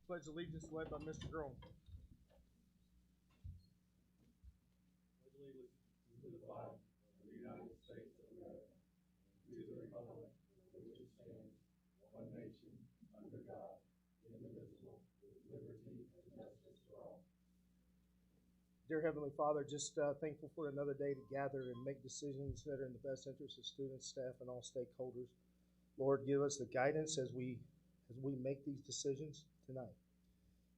Pledge allegiance led by Mr. Groen. Pledge allegiance to the flag of the United States of America, to the republic for which it stands, one nation, under God, indivisible, with liberty and justice for all. Dear Heavenly Father, just thankful for another day to gather and make decisions that are in the best interest of students, staff, and all stakeholders. Lord, give us the guidance as we make these decisions tonight.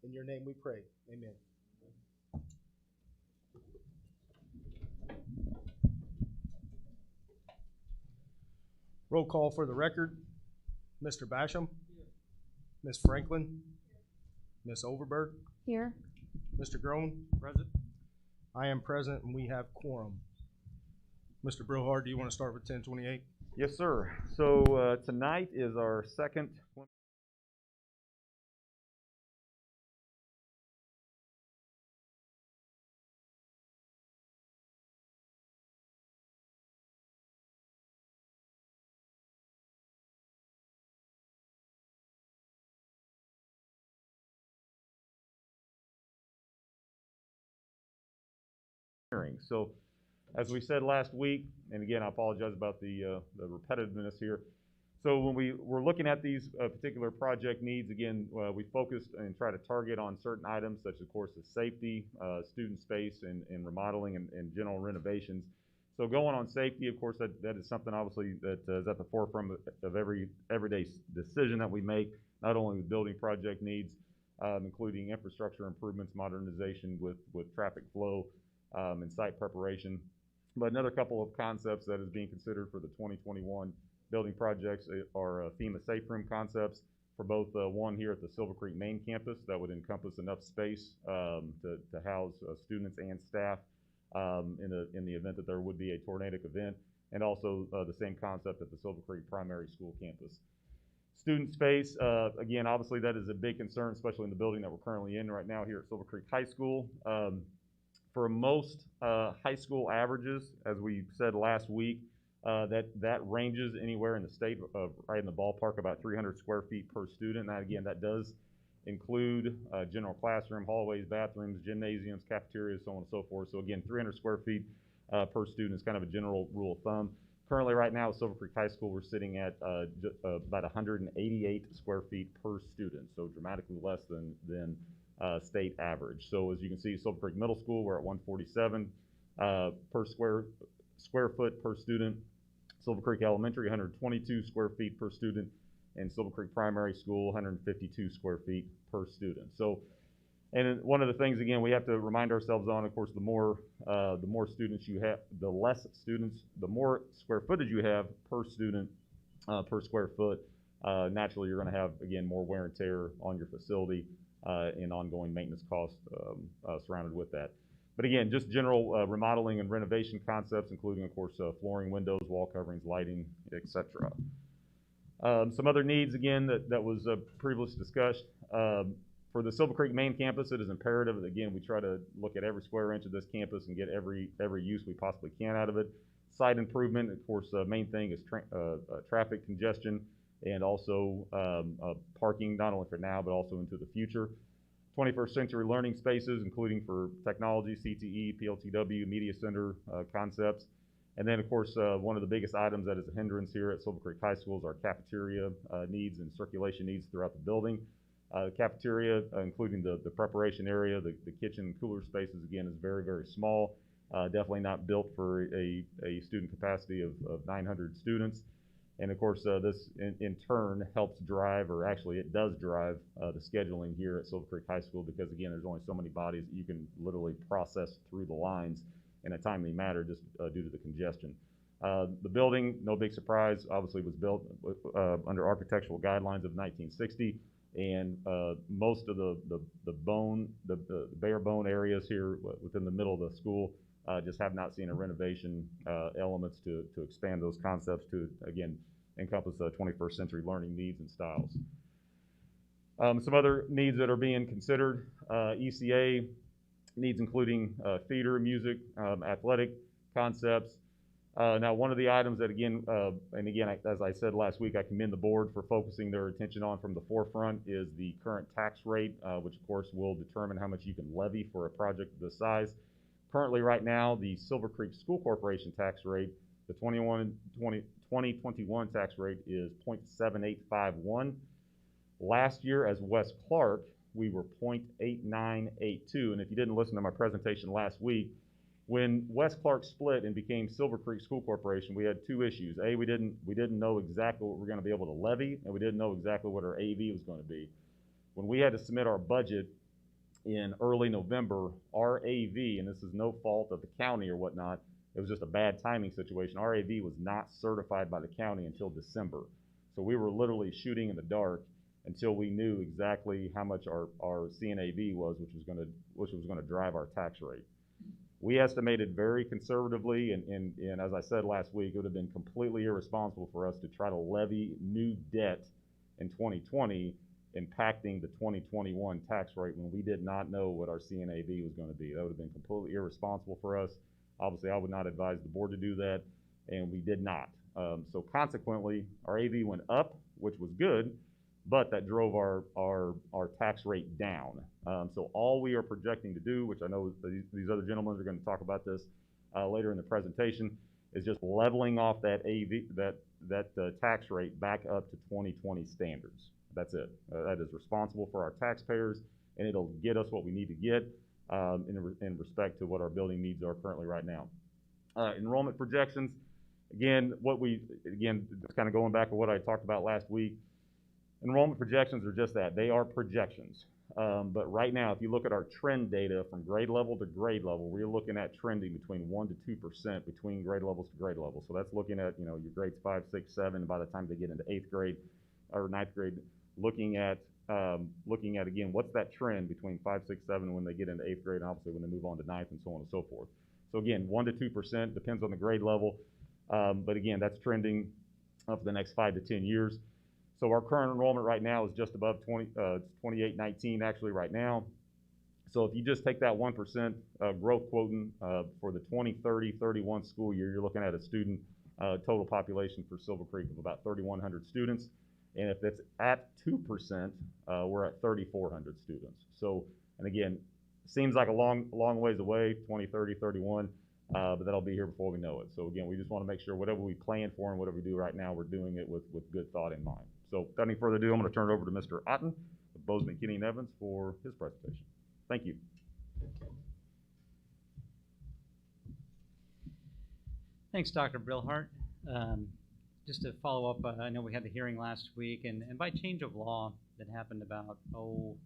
In your name we pray. Amen. Roll call for the record. Mr. Basham. Here. Ms. Franklin. Here. Ms. Overberg. Here. Mr. Groen. Present. I am present, and we have quorum. Mr. Brillhard, do you want to start with 1028? Yes, sir. So tonight is our second hearing. So as we said last week, and again, I apologize about the repetitiveness here. So when we were looking at these particular project needs, again, we focused and try to target on certain items such as, of course, the safety, student space, and remodeling and general renovations. So going on safety, of course, that is something obviously that is at the forefront of every everyday decision that we make, not only with building project needs, including infrastructure improvements, modernization with traffic flow, and site preparation. But another couple of concepts that is being considered for the 2021 building projects are FEMA safe room concepts for both one here at the Silver Creek main campus that would encompass enough space to house students and staff in the event that there would be a tornadic event, and also the same concept at the Silver Creek primary school campus. Student space, again, obviously that is a big concern, especially in the building that we're currently in right now here at Silver Creek High School. For most high school averages, as we said last week, that ranges anywhere in the state of right in the ballpark about 300 square feet per student. Now again, that does include general classroom, hallways, bathrooms, gymnasiums, cafeterias, so on and so forth. So again, 300 square feet per student is kind of a general rule of thumb. Currently right now at Silver Creek High School, we're sitting at about 188 square feet per student, so dramatically less than state average. So as you can see, Silver Creek Middle School, we're at 147 per square foot per student. Silver Creek Elementary, 122 square feet per student, and Silver Creek Primary School, 152 square feet per student. So, and one of the things, again, we have to remind ourselves on, of course, the more students you have, the less students, the more square footage you have per student per square foot. Naturally, you're going to have, again, more wear and tear on your facility and ongoing maintenance costs surrounded with that. But again, just general remodeling and renovation concepts, including, of course, flooring, windows, wall coverings, lighting, etc. Some other needs, again, that was previously discussed. For the Silver Creek main campus, it is imperative that, again, we try to look at every square inch of this campus and get every use we possibly can out of it. Site improvement, of course, main thing is traffic congestion and also parking, not only for now, but also into the future. 21st century learning spaces, including for technology, CTE, PLTW, media center concepts. And then, of course, one of the biggest items that is a hindrance here at Silver Creek High School is our cafeteria needs and circulation needs throughout the building. The cafeteria, including the preparation area, the kitchen and cooler spaces, again, is very, very small. Definitely not built for a student capacity of 900 students. And of course, this in turn helps drive, or actually it does drive, the scheduling here at Silver Creek High School, because again, there's only so many bodies that you can literally process through the lines in a timely manner just due to the congestion. The building, no big surprise, obviously was built under architectural guidelines of 1960, and most of the bare bone areas here within the middle of the school just have not seen a renovation elements to expand those concepts to, again, encompass 21st century learning needs and styles. Some other needs that are being considered, ECA needs including theater, music, athletic concepts. Now, one of the items that, again, as I said last week, I commend the board for focusing their attention on from the forefront is the current tax rate, which of course will determine how much you can levy for a project of this size. Currently, right now, the Silver Creek School Corporation tax rate, the 2021 tax rate is 0.7851. Last year, as West Clark, we were 0.8982. And if you didn't listen to my presentation last week, when West Clark split and became Silver Creek School Corporation, we had two issues. A, we didn't know exactly what we were going to be able to levy, and we didn't know exactly what our AV was going to be. When we had to submit our budget in early November, our AV, and this is no fault of the county or whatnot, it was just a bad timing situation. Our AV was not certified by the county until December. So we were literally shooting in the dark until we knew exactly how much our CNAV was, which was going to drive our tax rate. We estimated very conservatively, and as I said last week, it would have been completely irresponsible for us to try to levy new debt in 2020, impacting the 2021 tax rate when we did not know what our CNAV was going to be. That would have been completely irresponsible for us. Obviously, I would not advise the board to do that, and we did not. So consequently, our AV went up, which was good, but that drove our tax rate down. So all we are projecting to do, which I know these other gentlemen are going to talk about this later in the presentation, is just leveling off that AV, that tax rate back up to 2020 standards. That's it. That is responsible for our taxpayers, and it'll get us what we need to get in respect to what our building needs are currently right now. Enrollment projections, again, just kind of going back to what I talked about last week, enrollment projections are just that. They are projections. But right now, if you look at our trend data from grade level to grade level, we're looking at trending between 1% to 2% between grade levels to grade levels. So that's looking at, your grades 5, 6, 7, by the time they get into 8th grade or 9th grade, looking at again, what's that trend between 5, 6, 7 when they get into 8th grade, and obviously when they move on to 9th and so on and so forth. So again, 1% to 2%, depends on the grade level. But again, that's trending for the next 5 to 10 years. So our current enrollment right now is just above 2819 actually right now. So if you just take that 1% growth quotient for the 2030-31 school year, you're looking at a student total population for Silver Creek of about 3,100 students. And if it's at 2%, we're at 3,400 students. So, and again, seems like a long ways away, 2030, 31, but that'll be here before we know it. So again, we just want to make sure whatever we plan for and whatever we do right now, we're doing it with good thought in mind. So without any further ado, I'm going to turn it over to Mr. Otten of Bozeman, Kinney & Evans for his presentation. Thank you. Thanks, Dr. Brillhart. Just to follow up, I know we had the hearing last week, and by change of law that happened about 5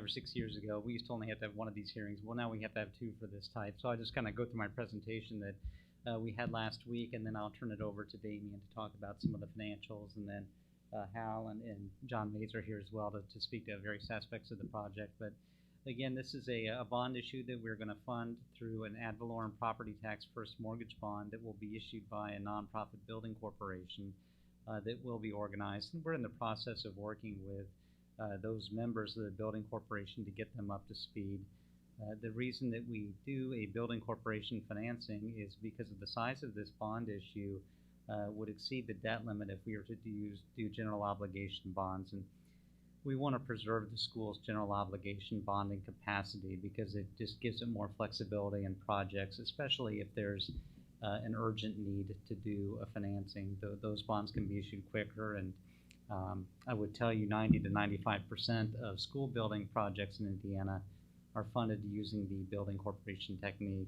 or 6 years ago, we used to only have to have one of these hearings. Well, now we have to have 2 for this type. So I'll just kind of go through my presentation that we had last week, and then I'll turn it over to Damien to talk about some of the financials, and then Hal and John Mays are here as well to speak to various aspects of the project. But again, this is a bond issue that we're going to fund through an ad valorem property tax first mortgage bond that will be issued by a nonprofit building corporation that will be organized. And we're in the process of working with those members of the building corporation to get them up to speed. The reason that we do a building corporation financing is because of the size of this bond issue would exceed the debt limit if we were to do general obligation bonds. And we want to preserve the school's general obligation bonding capacity because it just gives it more flexibility in projects, especially if there's an urgent need to do a financing. Those bonds can be issued quicker, and I would tell you 90 to 95% of school building projects in Indiana are funded using the building corporation technique.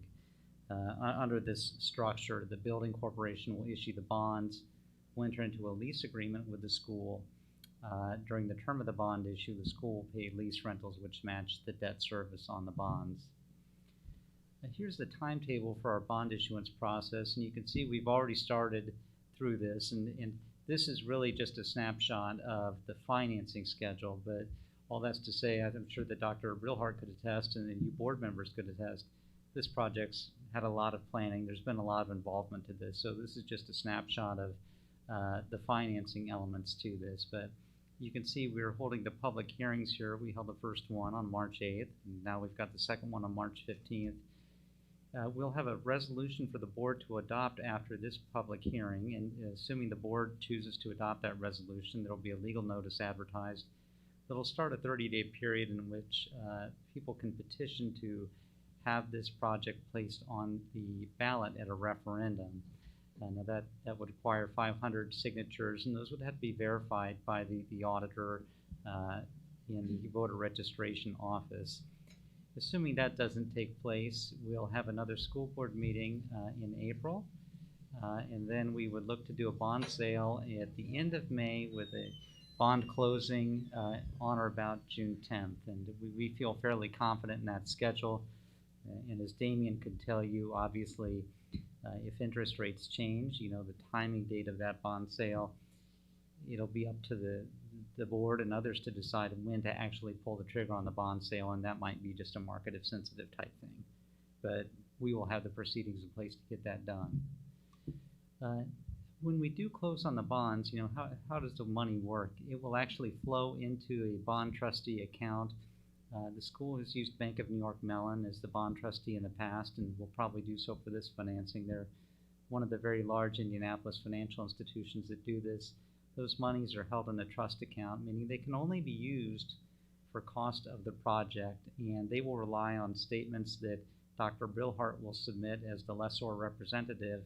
Under this structure, the building corporation will issue the bonds, will enter into a lease agreement with the school. During the term of the bond issue, the school will pay lease rentals which match the debt service on the bonds. Here's the timetable for our bond issuance process, and you can see we've already started through this, and this is really just a snapshot of the financing schedule, but all that's to say, I'm sure that Dr. Brilhart could attest, and you board members could attest, this project's had a lot of planning. There's been a lot of involvement to this, so this is just a snapshot of the financing elements to this, but you can see we're holding the public hearings here. We held the first one on March 8th, and now we've got the second one on March 15th. We'll have a resolution for the board to adopt after this public hearing, and assuming the board chooses to adopt that resolution, there will be a legal notice advertised. That'll start a 30-day period in which people can petition to have this project placed on the ballot at a referendum. Now that would require 500 signatures, and those would have to be verified by the auditor in the voter registration office. Assuming that doesn't take place, we'll have another school board meeting in April, and then we would look to do a bond sale at the end of May with a bond closing on or about June 10th. And we feel fairly confident in that schedule. And as Damien could tell you, obviously, if interest rates change, the timing date of that bond sale, it'll be up to the board and others to decide when to actually pull the trigger on the bond sale, and that might be just a market sensitive type thing. But we will have the proceedings in place to get that done. When we do close on the bonds, how does the money work? It will actually flow into a bond trustee account. The school has used Bank of New York Mellon as the bond trustee in the past, and will probably do so for this financing. They're one of the very large Indianapolis financial institutions that do this. Those monies are held in a trust account, meaning they can only be used for cost of the project, and they will rely on statements that Dr. Brilhart will submit as the lessor representative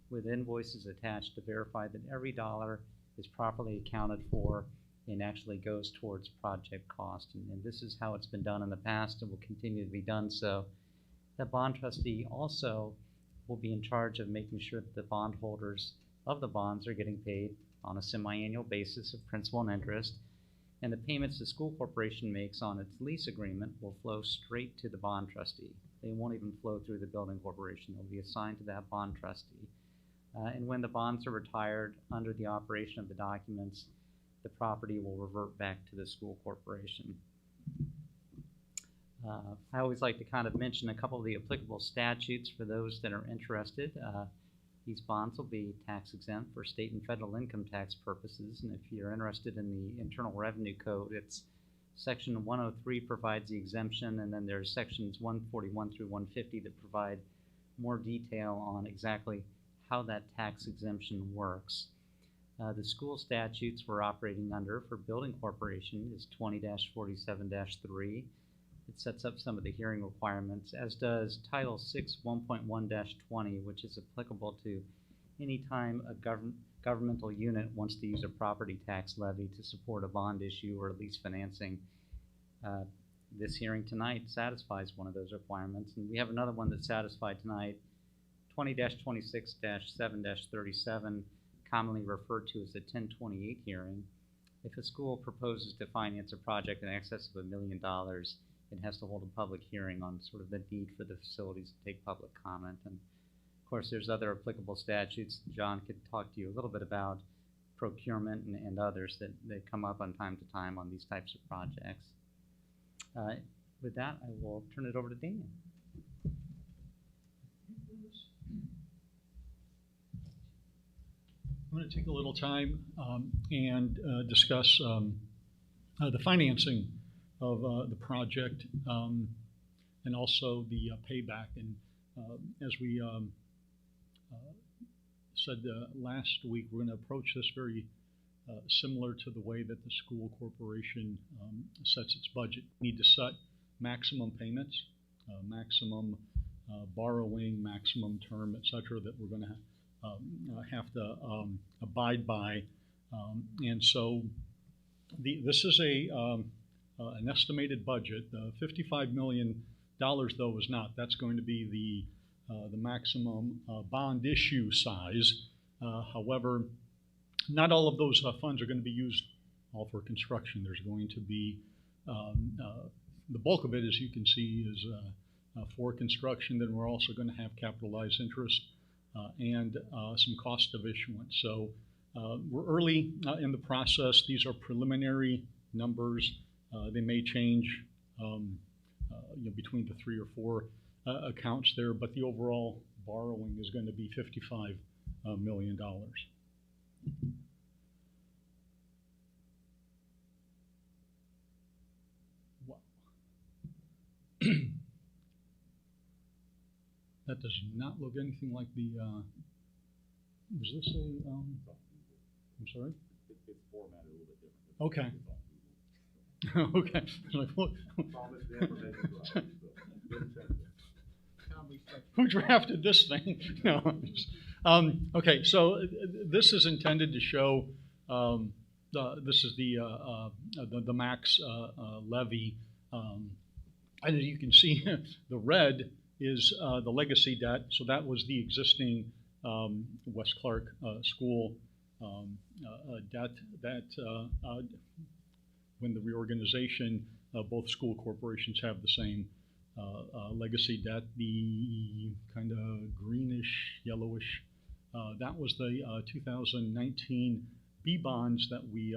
with invoices attached to verify that every dollar is properly accounted for and actually goes towards project cost. And this is how it's been done in the past and will continue to be done so. The bond trustee also will be in charge of making sure that the bondholders of the bonds are getting paid on a semi-annual basis of principal and interest, and the payments the school corporation makes on its lease agreement will flow straight to the bond trustee. They won't even flow through the building corporation. They'll be assigned to that bond trustee. And when the bonds are retired under the operation of the documents, the property will revert back to the school corporation. I always like to kind of mention a couple of the applicable statutes for those that are interested. These bonds will be tax exempt for state and federal income tax purposes, and if you're interested in the Internal Revenue Code, it's Section 103 provides the exemption, and then there's sections 141 through 150 that provide more detail on exactly how that tax exemption works. The school statutes we're operating under for building corporation is 20-47-3. It sets up some of the hearing requirements, as does Title 6 1.1-20, which is applicable to any time a governmental unit wants to use a property tax levy to support a bond issue or lease financing. This hearing tonight satisfies one of those requirements, and we have another one that's satisfied tonight, 20-26-7-37, commonly referred to as the 1028 hearing. If a school proposes to finance a project in excess of $1 million, it has to hold a public hearing on sort of the need for the facilities to take public comment. And of course, there's other applicable statutes. John could talk to you a little bit about procurement and others that come up on time to time on these types of projects. With that, I will turn it over to Damien. I'm going to take a little time and discuss the financing of the project and also the payback. And as we said last week, we're going to approach this very similar to the way that the school corporation sets its budget. We need to set maximum payments, maximum borrowing, maximum term, et cetera, that we're going to have to abide by. And so this is an estimated budget. $55 million, though, is not. That's going to be the maximum bond issue size. However, not all of those funds are going to be used all for construction. There's going to be, the bulk of it, as you can see, is for construction. Then we're also going to have capitalized interest and some cost of issuance. So we're early in the process. These are preliminary numbers. They may change between the 3 or 4 accounts there, but the overall borrowing is going to be $55 million. Wow. That does not look anything like the, was this a, I'm sorry? It's formatted a little bit different. Okay. Okay. Like, what? Who drafted this thing? No. Okay, so this is intended to show, this is the max levy. And as you can see, the red is the legacy debt. So that was the existing West Clark School debt that when the reorganization, both school corporations have the same legacy debt. The kind of greenish, yellowish, that was the 2019 B bonds that we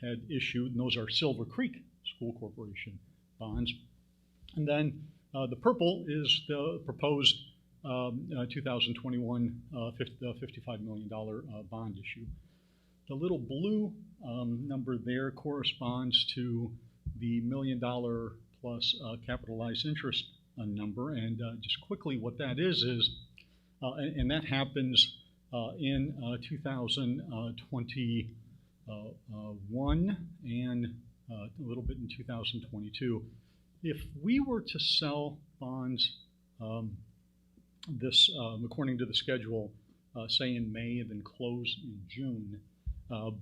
had issued, and those are Silver Creek School Corporation bonds. And then the purple is the proposed 2021 $55 million bond issue. The little blue number there corresponds to the $1 million plus capitalized interest number. And just quickly, what that is and that happens in 2021 and a little bit in 2022. If we were to sell bonds according to the schedule, say in May and then close in June,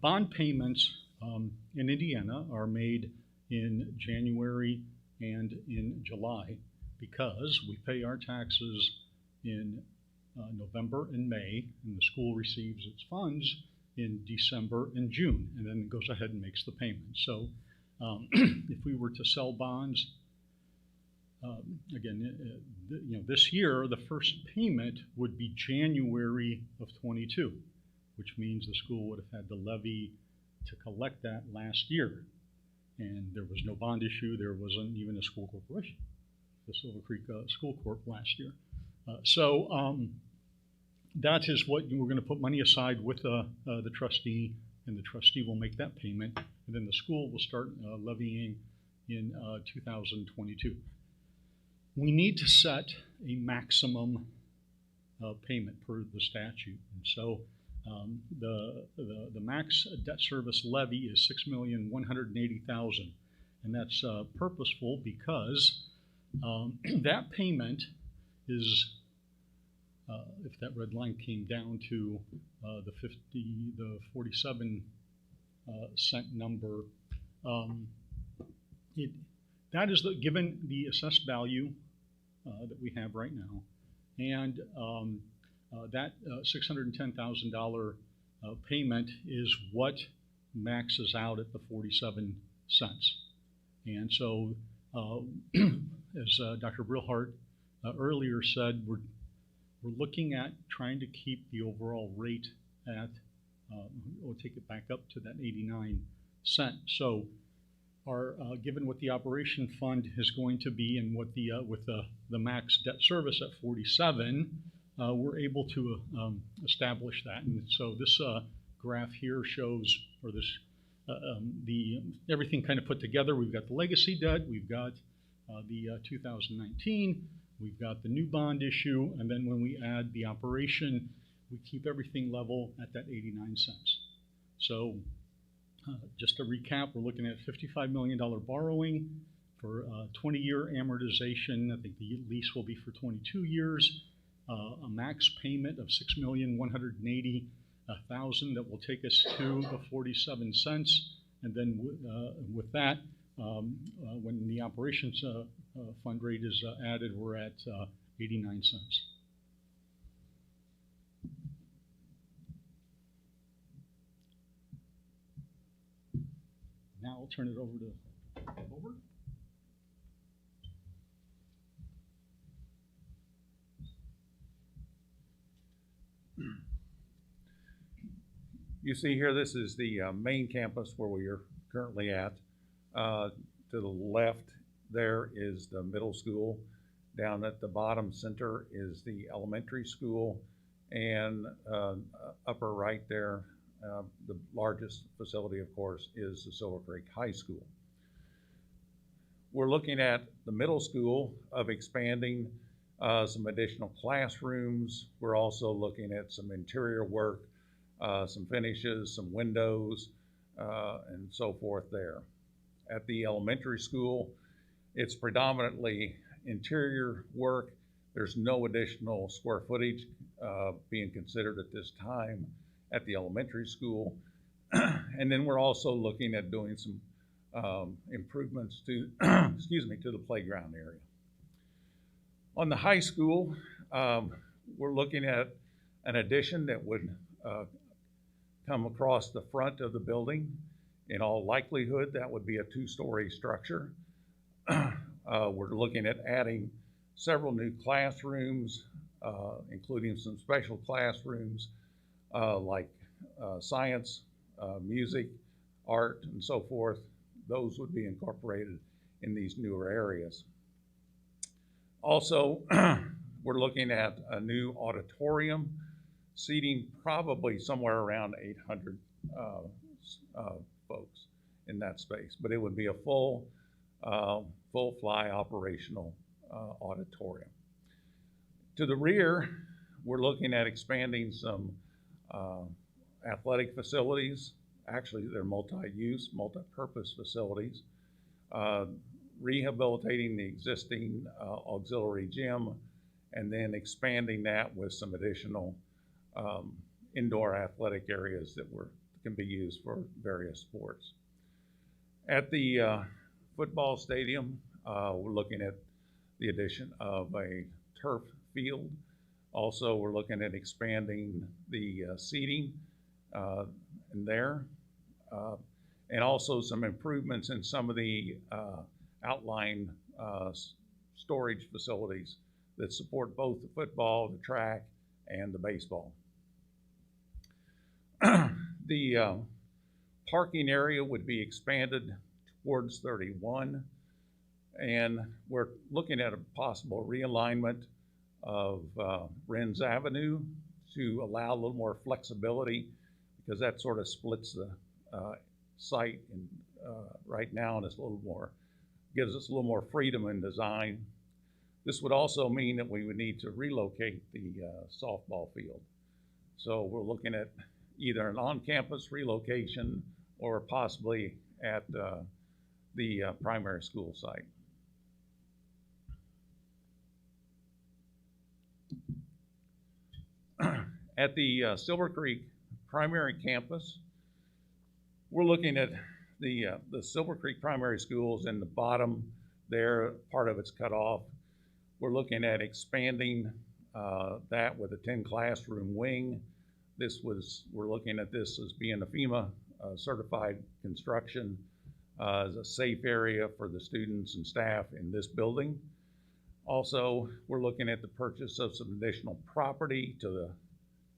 bond payments in Indiana are made in January and in July because we pay our taxes in November and May, and the school receives its funds in December and June, and then it goes ahead and makes the payment. So if we were to sell bonds, again, this year, the first payment would be January of 22, which means the school would have had to levy to collect that last year. And there was no bond issue. There wasn't even a school corporation, the Silver Creek School Corp last year. So that is what we're going to put money aside with the trustee, and the trustee will make that payment. And then the school will start levying in 2022. We need to set a maximum payment per the statute. And so the max debt service levy is $6,180,000, and that's purposeful because that payment is, if that red line came down to the 47 cent number, that is given the assessed value that we have right now, and that $610,000 payment is what maxes out at the 47 cents. And so, as Dr. Brilhart earlier said, we're looking at trying to keep the overall rate at, we'll take it back up to that 89 cent. So, given what the operation fund is going to be and what with the max debt service at 47, we're able to establish that. And so this graph here shows, or this everything kind of put together. We've got the legacy debt, we've got the 2019, we've got the new bond issue, and then when we add the operation, we keep everything level at that 89 cents. So just to recap, we're looking at $55 million borrowing, for 20-year amortization. I think the lease will be for 22 years. A max payment of $6,180,000 that will take us to the 47 cents. And then with that, when the operations fund rate is added, we're at 89 cents. Now I'll turn it over to Wilbur. You see here, this is the main campus where we are currently at. To the left there is the middle school. Down at the bottom center is the elementary school. And upper right there, the largest facility, of course, is the Silver Creek High School. We're looking at the middle school of expanding some additional classrooms. We're also looking at some interior work, some finishes, some windows, and so forth there. At the elementary school, it's predominantly interior work. There's no additional square footage being considered at this time at the elementary school. And then we're also looking at doing some improvements to, excuse me, to the playground area. On the high school, we're looking at an addition that would come across the front of the building. In all likelihood, that would be a two-story structure. We're looking at adding several new classrooms, including some special classrooms like science, music, art, and so forth. Those would be incorporated in these newer areas. Also, we're looking at a new auditorium, seating probably somewhere around 800 folks in that space, but it would be a full fly operational auditorium. To the rear, we're looking at expanding some athletic facilities. Actually, they're multi-use, multi-purpose facilities. Rehabilitating the existing auxiliary gym, and then expanding that with some additional indoor athletic areas that can be used for various sports. At the football stadium, we're looking at the addition of a turf field. Also, we're looking at expanding the seating in there, and also some improvements in some of the outline storage facilities that support both the football, the track, and the baseball. The parking area would be expanded towards 31, and we're looking at a possible realignment of Renz Avenue to allow a little more flexibility, because that sort of splits the site in, right now, and it's a little more, gives us a little more freedom in design. This would also mean that we would need to relocate the softball field. So we're looking at either an on-campus relocation or possibly at the primary school site. At the Silver Creek primary campus, we're looking at the Silver Creek primary schools in the bottom there, part of it's cut off. We're looking at expanding that with a 10 classroom wing. We're looking at this as being a FEMA certified construction as a safe area for the students and staff in this building. Also, we're looking at the purchase of some additional property to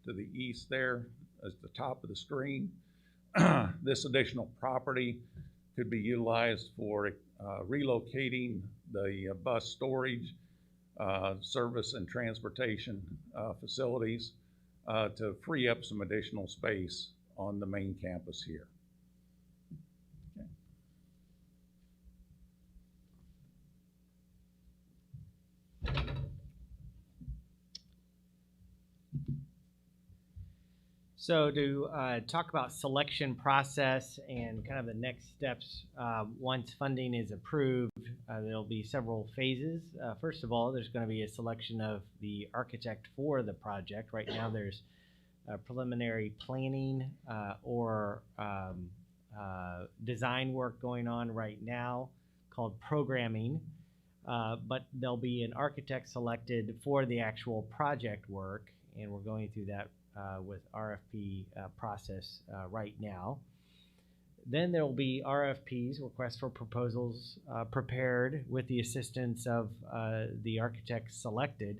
the east there at the top of the screen. This additional property could be utilized for relocating the bus storage, service and transportation facilities to free up some additional space on the main campus here. So to talk about selection process and kind of the next steps, once funding is approved, there'll be several phases. First of all, there's going to be a selection of the architect for the project. Right now there's preliminary planning or design work going on right now called programming, but there'll be an architect selected for the actual project work, and we're going through that with RFP process right now. Then there will be RFPs, requests for proposals, prepared with the assistance of the architect selected.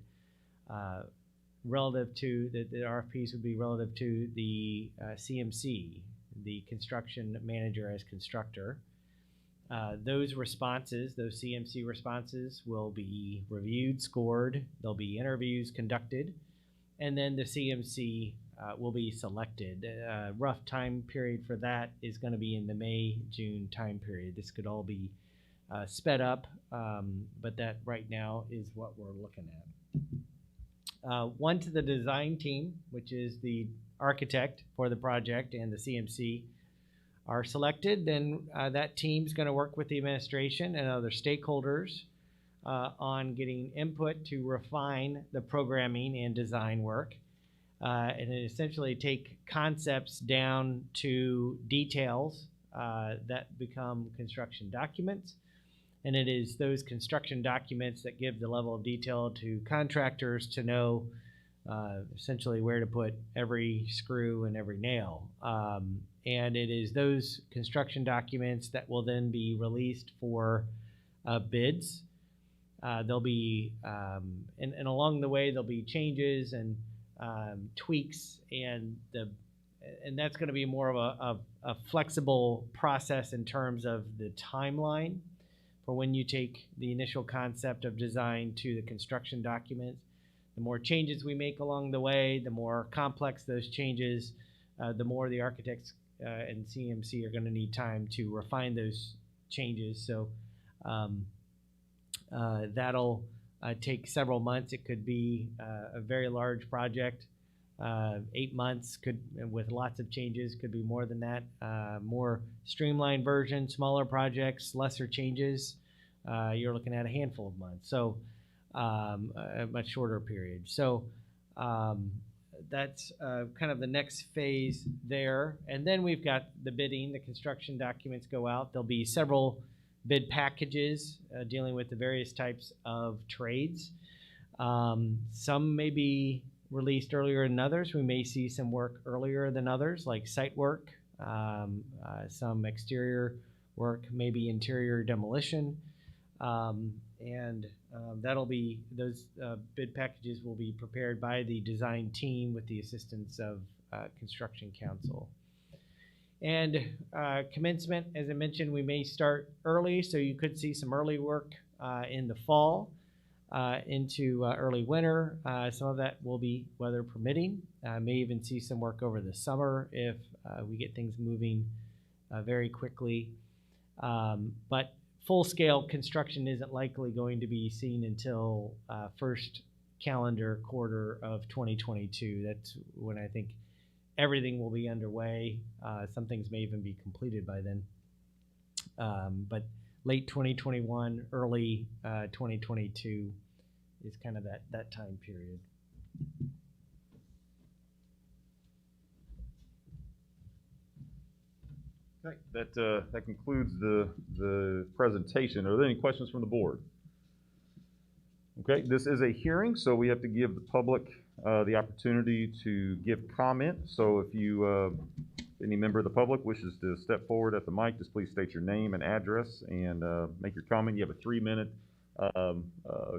Relative to the RFPs would be relative to the CMC, the construction manager as constructor. Those responses, those CMC responses, will be reviewed, scored. There'll be interviews conducted, and then the CMC will be selected. Rough time period for that is going to be in the May-June time period. This could all be sped up, but that right now is what we're looking at. Once the design team, which is the architect for the project, and the CMC are selected, then that team's going to work with the administration and other stakeholders on getting input to refine the programming and design work, and essentially take concepts down to details that become construction documents. And it is those construction documents that give the level of detail to contractors to know essentially where to put every screw and every nail. And it is those construction documents that will then be released for bids. There'll be, and along the way, there'll be changes and tweaks, and that's going to be more of a flexible process in terms of the timeline for when you take the initial concept of design to the construction documents. The more changes we make along the way, the more complex those changes, the more the architects and CMC are going to need time to refine those changes. So that'll take several months. It could be a very large project. 8 months could, with lots of changes, could be more than that. More streamlined version, smaller projects, lesser changes, you're looking at a handful of months. So a much shorter period. So that's kind of the next phase there. And then we've got the bidding. The construction documents go out. There'll be several bid packages dealing with the various types of trades. Some may be released earlier than others. We may see some work earlier than others, like site work, some exterior work, maybe interior demolition. And that'll be, those bid packages will be prepared by the design team with the assistance of construction counsel. And commencement, as I mentioned, we may start early, so you could see some early work in the fall into early winter. Some of that will be weather permitting. May even see some work over the summer if we get things moving very quickly. But full-scale construction isn't likely going to be seen until first calendar quarter of 2022. That's when I think everything will be underway. Some things may even be completed by then. But late 2021, early 2022 is kind of that time period. Okay, that concludes the presentation. Are there any questions from the board? Okay, this is a hearing, so we have to give the public the opportunity to give comment. So if you, any member of the public wishes to step forward at the mic, just please state your name and address and make your comment. You have a 3-minute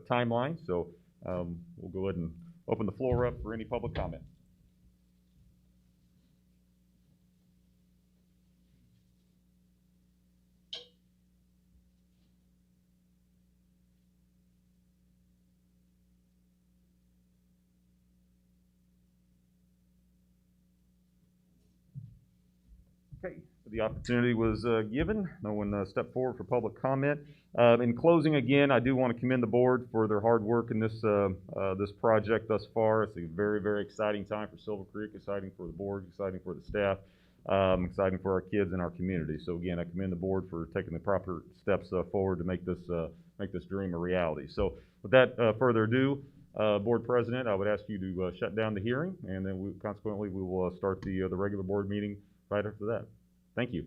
timeline, so we'll go ahead and open the floor up for any public comment. Okay, the opportunity was given. No one stepped forward for public comment. In closing, again, I do want to commend the board for their hard work in this this project thus far. It's a very, very exciting time for Silver Creek, exciting for the board, exciting for the staff, exciting for our kids and our community. So again, I commend the board for taking the proper steps forward to make this dream a reality. So with that further ado, Board President, I would ask you to shut down the hearing, and then consequently we will start the regular board meeting right after that. Thank you.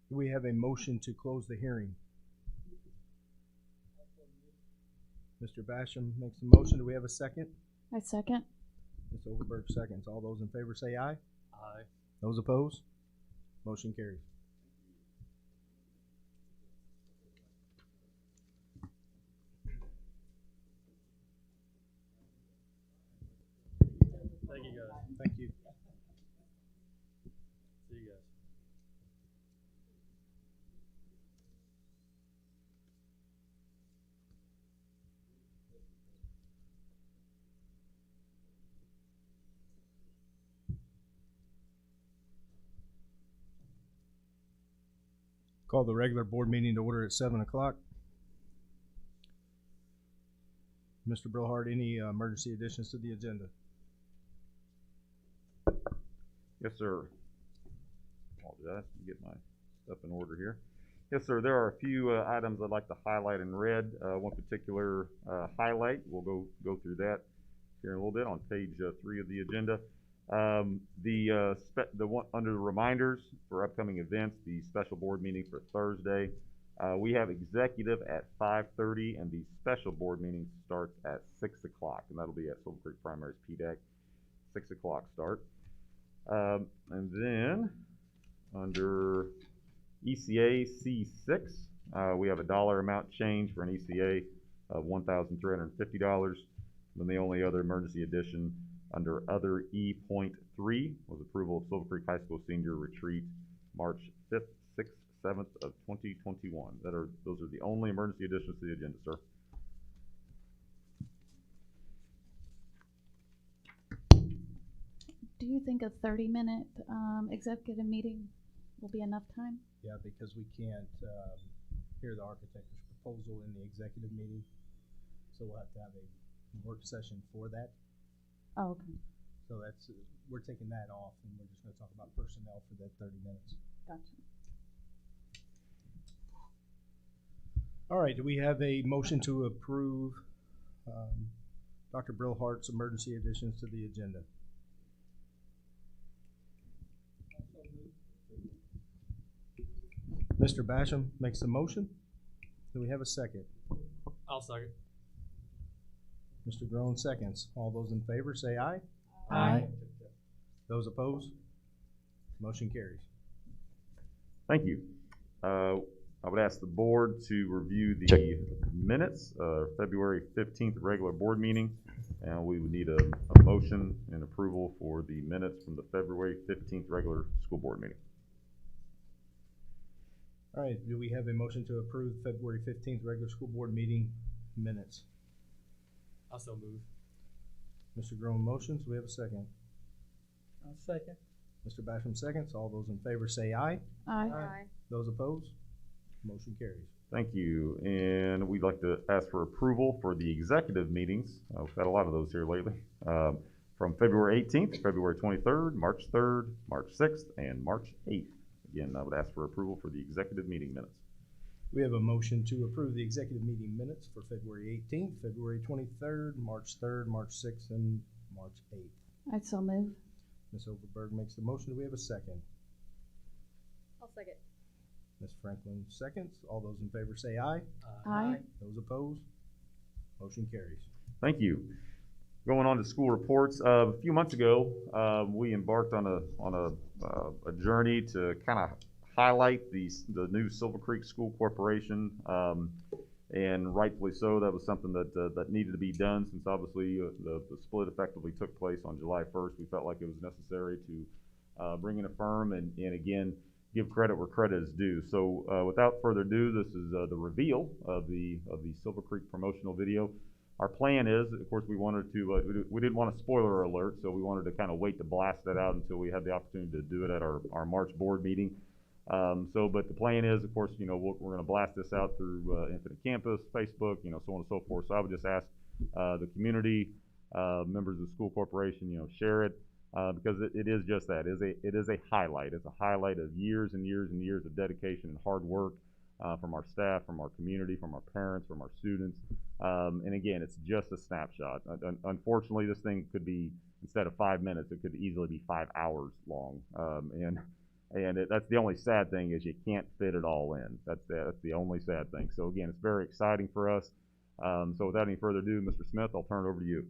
Do we have a motion to close the hearing? Mr. Basham makes the motion. Do we have a second? I second. Ms. Overberg seconds. All those in favor say aye. Aye. Those opposed? Motion carries. Thank you, guys. Thank you. See you guys. Call the regular board meeting to order at 7 o'clock. Mr. Brillhart, any emergency additions to the agenda? Yes, sir. Apologize. Get my stuff in order here. Yes, sir. There are a few items I'd like to highlight in red. One particular highlight. We'll go through that here in a little bit on page 3 of the agenda. The one under the reminders for upcoming events, the special board meeting for Thursday. We have executive at 5:30, and the special board meeting starts at 6 o'clock, and that'll be at Silver Creek Primaries PDAC, 6 o'clock start. And then under ECA C6, we have a dollar amount change for an ECA of $1,350. Then the only other emergency addition under other E.3 was approval of Silver Creek High School Senior Retreat, March 5th, 6th, 7th of 2021. Those are the only emergency additions to the agenda, sir. Do you think a 30-minute executive meeting will be enough time? Yeah, because we can't hear the architect's proposal in the executive meeting, so we'll have to have a work session for that. Oh, okay. So we're taking that off, and we're just going to talk about personnel for that 30 minutes. Gotcha. All right, do we have a motion to approve Dr. Brillhart's emergency additions to the agenda? Mr. Basham makes the motion. Do we have a second? I'll second. Mr. Groen seconds. All those in favor say aye. Aye. Those opposed? Motion carries. Thank you. I would ask the board to review the minutes of February 15th regular board meeting, and we would need a motion and approval for the minutes from the February 15th regular school board meeting. All right, do we have a motion to approve February 15th regular school board meeting minutes? I'll so move. Mr. Groen motions. Do we have a second? I'll second. Mr. Basham seconds. All those in favor say aye. Aye. Those opposed? Motion carries. Thank you. And we'd like to ask for approval for the executive meetings. We've had a lot of those here lately. From February 18th, February 23rd, March 3rd, March 6th, and March 8th. Again, I would ask for approval for the executive meeting minutes. We have a motion to approve the executive meeting minutes for February 18th, February 23rd, March 3rd, March 6th, and March 8th. I'd so move. Ms. Overberg makes the motion. Do we have a second? I'll second. Ms. Franklin seconds. All those in favor say aye. Aye. Those opposed? Motion carries. Thank you. Going on to school reports. A few months ago, we embarked on a journey to kind of highlight the new Silver Creek School Corporation, and rightfully so. That was something that needed to be done since obviously the split effectively took place on July 1st. We felt like it was necessary to bring in a firm and again give credit where credit is due. So without further ado, this is the reveal of the Silver Creek promotional video. our plan is, of course, we wanted to, we didn't want a spoiler alert, so we wanted to kind of wait to blast that out until we had the opportunity to do it at our March board meeting. But the plan is, of course, we're going to blast this out through Infinite Campus, Facebook, so on and so forth. So I would just ask the community, members of the school corporation, share it, because it is just that. It is a highlight. It's a highlight of years and years and years of dedication and hard work from our staff, from our community, from our parents, from our students. And again, it's just a snapshot. Unfortunately, this thing could be, instead of 5 minutes, it could easily be 5 hours long. That's the only sad thing, is you can't fit it all in. That's the only sad thing. So again, it's very exciting for us. So without any further ado, Mr. Smith, I'll turn it over to you.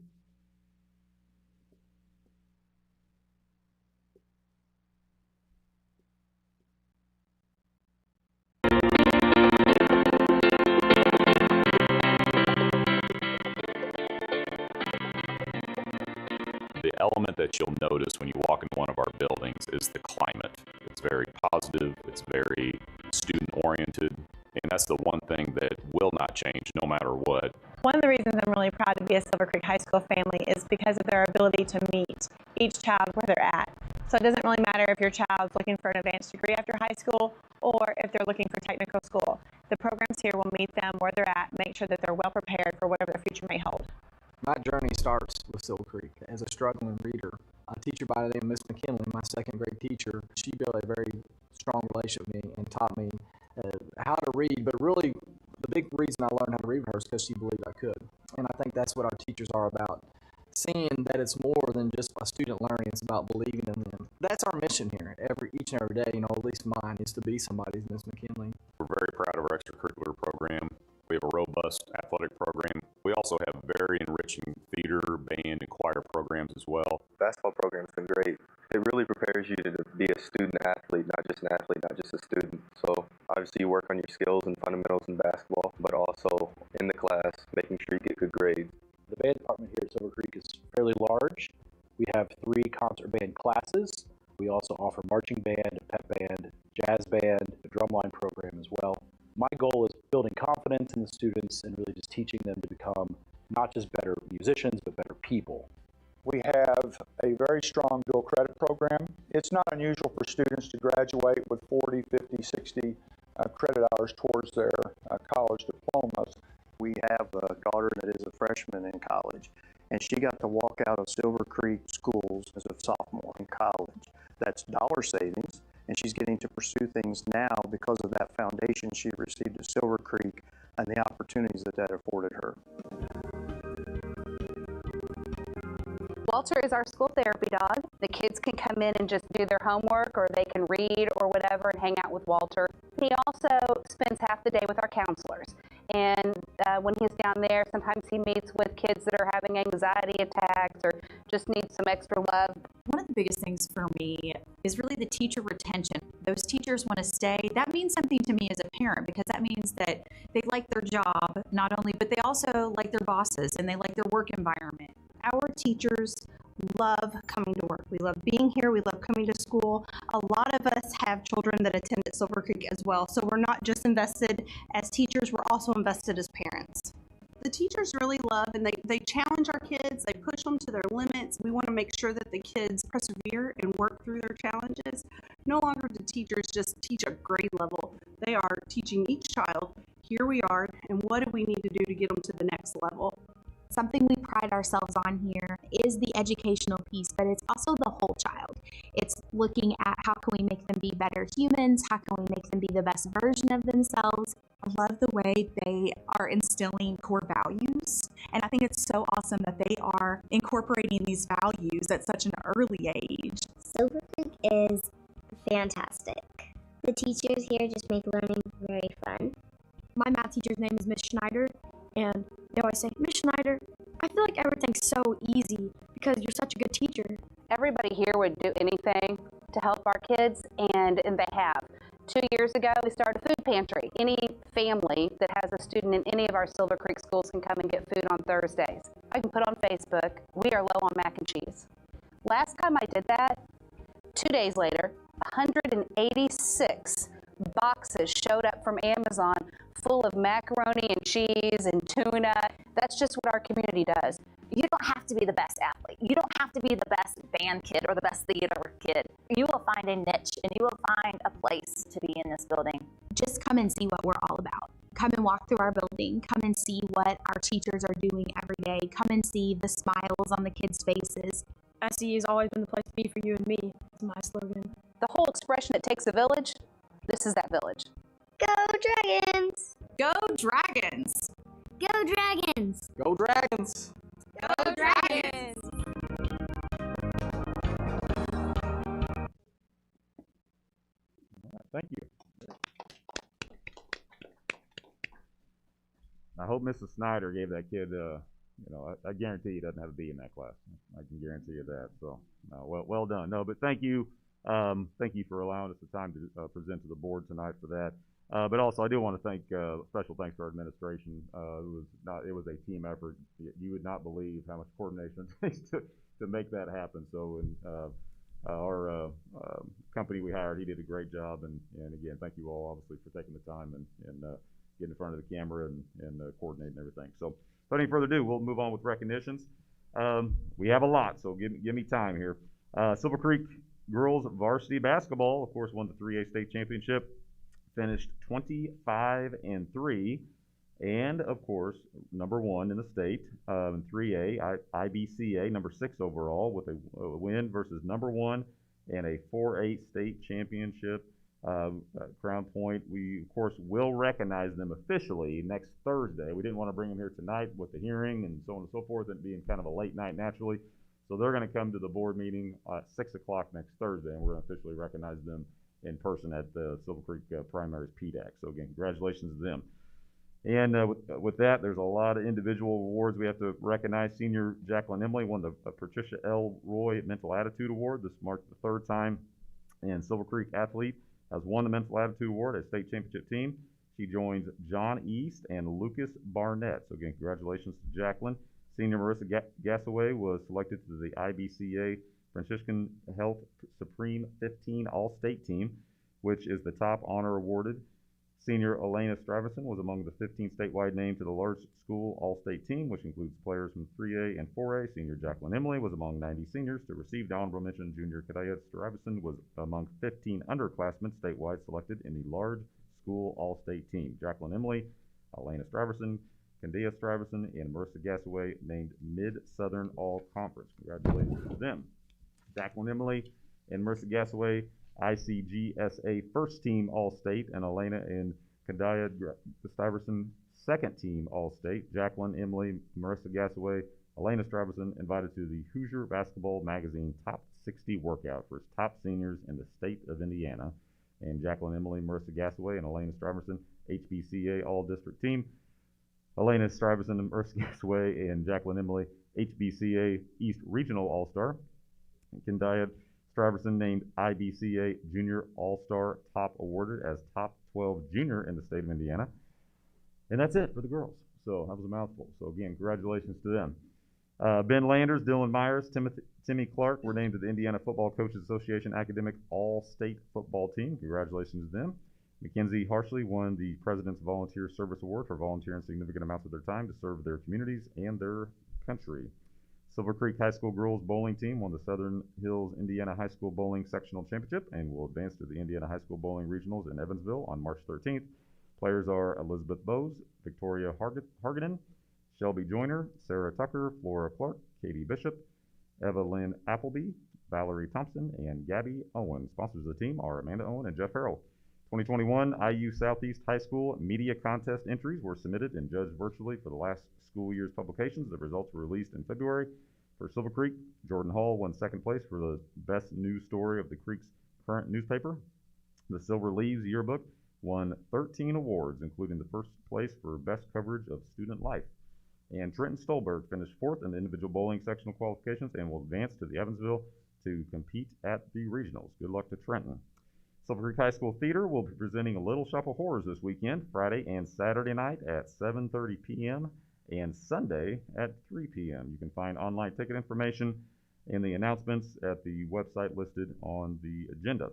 The element that you'll notice when you walk into one of our buildings is the climate. It's very positive, it's very student-oriented, and that's the one thing that will not change no matter what. One of the reasons I'm really proud to be a Silver Creek High School family is because of their ability to meet each child where they're at. So it doesn't really matter if your child's looking for an advanced degree after high school or if they're looking for technical school. The programs here will meet them where they're at, make sure that they're well prepared for whatever their future may hold. My journey starts with Silver Creek. As a struggling reader, a teacher by the name of Miss McKinley, my second grade teacher, she built a very strong relationship with me and taught me how to read. But really, the big reason I learned how to read with her is because she believed I could. And I think that's what our teachers are about. Seeing that it's more than just a student learning, it's about believing in them. That's our mission here. Each and every day, at least mine, is to be somebody's Miss McKinley. We're very proud of our extracurricular program. We have a robust athletic program. We also have very enriching theater, band, and choir programs as well. Basketball program's been great. It really prepares you to be a student athlete, not just an athlete, not just a student. So obviously you work on your skills and fundamentals in basketball, but also in the class, making sure you get good grades. The band department here at Silver Creek is fairly large. We have 3 concert band classes. We also offer marching band, pep band, jazz band, a drumline program as well. My goal is building confidence in the students and really just teaching them to become not just better musicians, but better people. We have a very strong dual credit program. It's not unusual for students to graduate with 40, 50, 60 credit hours towards their college diplomas. We have a daughter that is a freshman in college, and she got to walk out of Silver Creek schools as a sophomore in college. That's dollar savings, and she's getting to pursue things now because of that foundation she received at Silver Creek and the opportunities that afforded her. Walter is our school therapy dog. The kids can come in and just do their homework, or they can read or whatever and hang out with Walter. He also spends half the day with our counselors. And when he's down there, sometimes he meets with kids that are having anxiety attacks or just need some extra love. One of the biggest things for me is really the teacher retention. Those teachers want to stay. That means something to me as a parent, because that means that they like their job, not only, but they also like their bosses and they like their work environment. Our teachers love coming to work. We love being here. We love coming to school. A lot of us have children that attend at Silver Creek as well. So we're not just invested as teachers, we're also invested as parents. The teachers really love, and they challenge our kids. They push them to their limits. We want to make sure that the kids persevere and work through their challenges. No longer do teachers just teach a grade level. They are teaching each child, here we are, and what do we need to do to get them to the next level. Something we pride ourselves on here is the educational piece, but it's also the whole child. It's looking at how can we make them be better humans, how can we make them be the best version of themselves. I love the way they are instilling core values, and I think it's so awesome that they are incorporating these values at such an early age. Silver Creek is fantastic. The teachers here just make learning very fun. My math teacher's name is Miss Schneider, and they always say, Miss Schneider, I feel like everything's so easy because you're such a good teacher. Everybody here would do anything to help our kids, and they have. 2 years ago, we started a food pantry. Any family that has a student in any of our Silver Creek schools can come and get food on Thursdays. I can put on Facebook, we are low on mac and cheese. Last time I did that, 2 days later, 186 boxes showed up from Amazon full of macaroni and cheese and tuna. That's just what our community does. You don't have to be the best athlete. You don't have to be the best band kid or the best theater kid. You will find a niche and you will find a place to be in this building. Just come and see what we're all about. Come and walk through our building. Come and see what our teachers are doing every day. Come and see the smiles on the kids' faces. SCE has always been the place to be for you and me. It's my slogan. The whole expression, it takes a village, this is that village. Go Dragons! Go Dragons! Go Dragons! Go Dragons! Go Dragons! Thank you. I hope Mrs. Snyder gave that kid, I guarantee he doesn't have a B in that class. I can guarantee you that. So, well done. No, but thank you. Thank you for allowing us the time to present to the board tonight for that. But also, I do want to thank, special thanks to our administration. It was a team effort. You would not believe how much coordination it takes to make that happen. So, our company we hired, he did a great job. And again, thank you all, obviously, for taking the time and getting in front of the camera and coordinating everything. So, without any further ado, we'll move on with recognitions. We have a lot, so give me time here. Silver Creek girls varsity basketball, of course, won the 3A state championship, finished 25-3, and of course, number 1 in the state in 3A, IBCA, number 6 overall, with a win versus number 1 and a 4A state championship. Crown Point, we of course will recognize them officially next Thursday. We didn't want to bring them here tonight with the hearing and so on and so forth, and being kind of a late night naturally. So they're going to come to the board meeting at 6 o'clock next Thursday, and we're going to officially recognize them in person at the Silver Creek Primaries PDAC. So again, congratulations to them. And with that, there's a lot of individual awards we have to recognize. Senior Jacqueline Emily won the Patricia L. Roy Mental Attitude Award. This marked the 3rd time, and Silver Creek athlete has won the Mental Attitude Award as state championship team. She joins John East and Lucas Barnett. So again, congratulations to Jacqueline. Senior Marissa Gassaway was selected to the IBCA Franciscan Health Supreme 15 All-State Team, which is the top honor awarded. Senior Elena Stravison was among the 15 statewide named to the large school All-State Team, which includes players from 3A and 4A. Senior Jacqueline Emily was among 90 seniors to receive the honorable mention. Junior Kadaya Stravison was among 15 underclassmen statewide selected in the large school All-State Team. Jacqueline Emily, Elena Stravison, Candia Stravison, and Marissa Gassaway named Mid-Southern All-Conference. Congratulations to them. Jacqueline Emily and Marissa Gassaway, ICGSA First Team All-State, and Elena and Candia Stravison Second Team All-State. Jacqueline Emily, Marissa Gassaway, Elena Stravison invited to the Hoosier Basketball Magazine Top 60 Workout for its top seniors in the state of Indiana. And Jacqueline Emily, Marissa Gassaway, and Elena Stravison, HBCA All-District Team. Elena Stravison and Marissa Gassaway and Jacqueline Emily, HBCA East Regional All-Star. Candia Stravison named IBCA Junior All-Star Top awarded as Top 12 Junior in the state of Indiana. And that's it for the girls. So that was a mouthful. So again, congratulations to them. Ben Landers, Dylan Myers, Timmy Clark were named to the Indiana Football Coaches Association Academic All-State Football Team. Congratulations to them. Mackenzie Harshley won the President's Volunteer Service Award for volunteering significant amounts of their time to serve their communities and their country. Silver Creek High School Girls Bowling Team won the Southern Hills Indiana High School Bowling Sectional Championship and will advance to the Indiana High School Bowling Regionals in Evansville on March 13th. Players are Elizabeth Bowes, Victoria Harganen, Shelby Joyner, Sarah Tucker, Flora Clark, Katie Bishop, Evelyn Appleby, Valerie Thompson, and Gabby Owen. Sponsors of the team are Amanda Owen and Jeff Harrell. 2021 IU Southeast High School Media Contest entries were submitted and judged virtually for the last school year's publications. The results were released in February. For Silver Creek, Jordan Hall won 2nd place for the best news story of the Creek's current newspaper. The Silver Leaves yearbook won 13 awards, including the 1st place for best coverage of student life. And Trenton Stolberg finished 4th in the individual bowling sectional qualifications and will advance to the Evansville to compete at the regionals. Good luck to Trenton. Silver Creek High School Theater will be presenting a Little Shop of Horrors this weekend, Friday and Saturday night at 7:30 p.m. and Sunday at 3 p.m. You can find online ticket information in the announcements at the website listed on the agenda.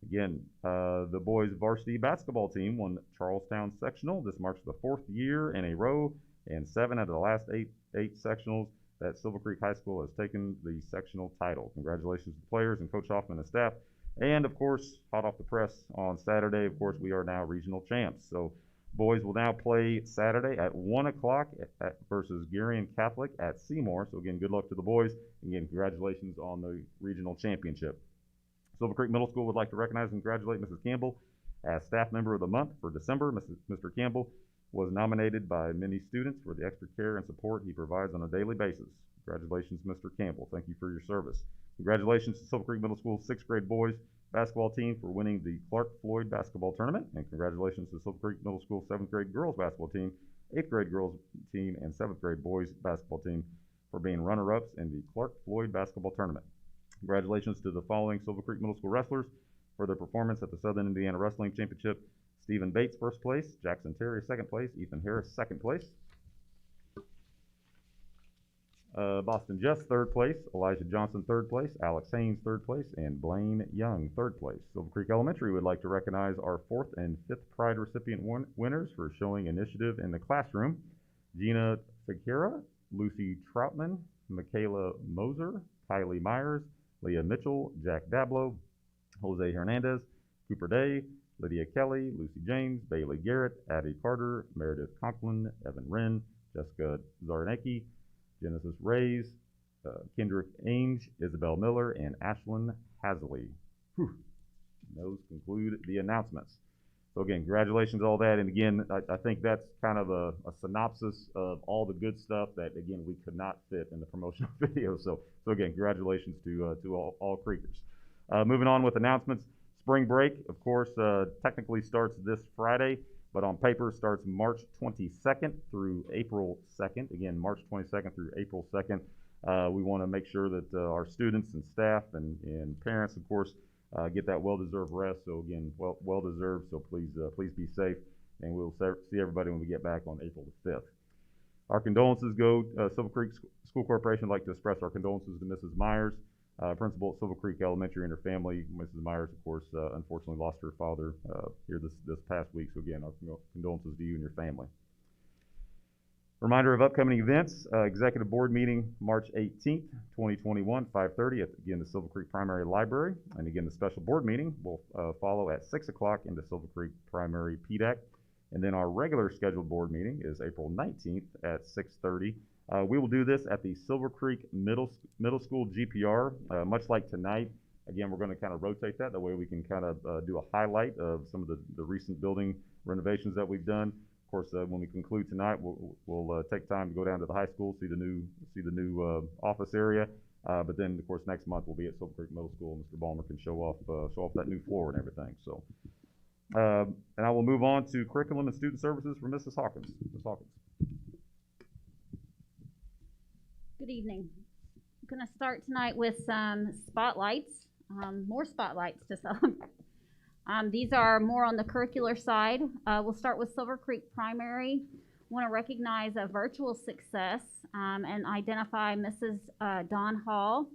Again, the boys varsity basketball team won Charlestown sectional. This marks the 4th year in a row and 7 out of the last eight sectionals that Silver Creek High School has taken the sectional title. Congratulations to the players and Coach Hoffman and staff. And of course, hot off the press on Saturday, of course, we are now regional champs. So boys will now play Saturday at 1 o'clock versus Gurion Catholic at Seymour. So again, good luck to the boys. Again, congratulations on the regional championship. Silver Creek Middle School would like to recognize and congratulate Mrs. Campbell as Staff Member of the Month for December. Mr. Campbell was nominated by many students for the extra care and support he provides on a daily basis. Congratulations, Mr. Campbell. Thank you for your service. Congratulations to Silver Creek Middle School 6th grade boys basketball team for winning the Clark Floyd basketball tournament. And congratulations to Silver Creek Middle School 7th grade girls basketball team, 8th grade girls team, and 7th grade boys basketball team for being runner-ups in the Clark Floyd basketball tournament. Congratulations to the following Silver Creek Middle School wrestlers for their performance at the Southern Indiana Wrestling Championship. Stephen Bates, 1st place. Jackson Terry, 2nd place. Ethan Harris, 2nd place. Boston Jess, 3rd place. Elijah Johnson, 3rd place. Alex Haynes, 3rd place. And Blaine Young, 3rd place. Silver Creek Elementary would like to recognize our 4th and 5th Pride recipient winners for showing initiative in the classroom. Gina Figuera, Lucy Troutman, Michaela Moser, Kylie Myers, Leah Mitchell, Jack Dablow, Jose Hernandez, Cooper Day, Lydia Kelly, Lucy James, Bailey Garrett, Abby Carter, Meredith Conklin, Evan Wren, Jessica Zarnecki, Genesis Reyes, Kendrick Ainge, Isabel Miller, and Ashlyn Hasley. Those conclude the announcements. So again, congratulations, all that. And again, I think that's kind of a synopsis of all the good stuff that, again, we could not fit in the promotional video. So again, congratulations to all Creekers. Moving on with announcements. Spring break, of course, technically starts this Friday, but on paper starts March 22nd through April 2nd. Again, March 22nd through April 2nd. We want to make sure that our students and staff and parents, of course, get that well-deserved rest. So again, well-deserved. So please be safe, and we'll see everybody when we get back on April the 5th. Our condolences go. Silver Creek School Corporation would like to express our condolences to Mrs. Myers, principal at Silver Creek Elementary, and her family. Mrs. Myers, of course, unfortunately lost her father here this past week. So again, our condolences to you and your family. Reminder of upcoming events. Executive Board meeting March 18th, 2021, 5:30 at, again, the Silver Creek Primary Library. And again, the special board meeting will follow at 6 o'clock in the Silver Creek Primary PDAC. And then our regular scheduled board meeting is April 19th at 6:30. We will do this at the Silver Creek Middle School GPR, much like tonight. Again, we're going to kind of rotate that. That way we can kind of do a highlight of some of the recent building renovations that we've done. Of course, when we conclude tonight, we'll take time to go down to the high school, see the new office area. But then, of course, next month we'll be at Silver Creek Middle School. Mr. Ballmer can show off that new floor and everything. So, and I will move on to curriculum and student services for Mrs. Hawkins. Mrs. Hawkins. Good evening. I'm going to start tonight with some spotlights, more spotlights to celebrate. These are more on the curricular side. We'll start with Silver Creek Primary. Want to recognize a virtual success and identify Mrs. Dawn Hall.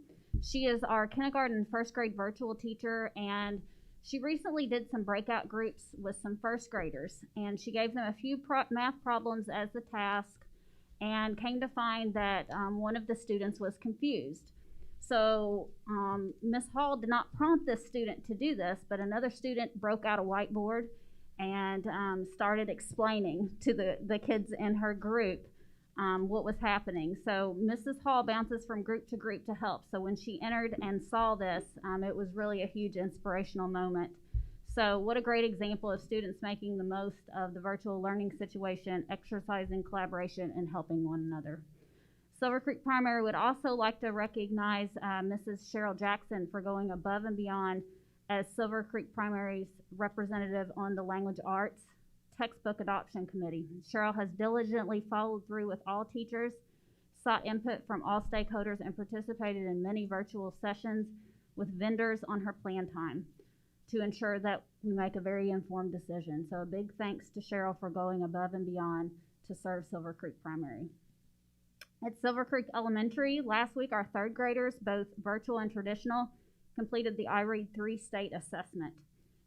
She is our kindergarten and 1st grade virtual teacher, and she recently did some breakout groups with some 1st graders, and she gave them a few math problems as the task and came to find that one of the students was confused. So Ms. Hall did not prompt this student to do this, but another student broke out a whiteboard and started explaining to the kids in her group what was happening. So Mrs. Hall bounces from group to group to help. So when she entered and saw this, it was really a huge inspirational moment. So what a great example of students making the most of the virtual learning situation, exercising collaboration, and helping one another. Silver Creek Primary would also like to recognize Mrs. Cheryl Jackson for going above and beyond as Silver Creek Primary's representative on the Language Arts Textbook Adoption Committee. Cheryl has diligently followed through with all teachers, sought input from all stakeholders, and participated in many virtual sessions with vendors on her plan time to ensure that we make a very informed decision. So a big thanks to Cheryl for going above and beyond to serve Silver Creek Primary. At Silver Creek Elementary, last week our 3rd graders, both virtual and traditional, completed the iRead 3 state assessment.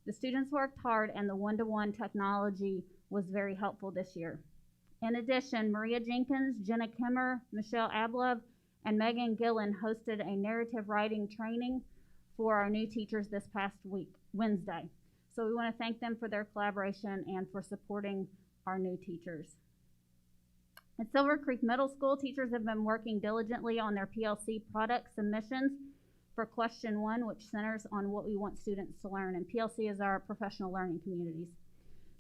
The students worked hard, and the one-to-one technology was very helpful this year. In addition, Maria Jenkins, Jenna Kimmer, Michelle Ablove, and Megan Gillen hosted a narrative writing training for our new teachers this past week, Wednesday. So we want to thank them for their collaboration and for supporting our new teachers. At Silver Creek Middle School, teachers have been working diligently on their PLC product submissions for question 1, which centers on what we want students to learn. And PLC is our professional learning communities.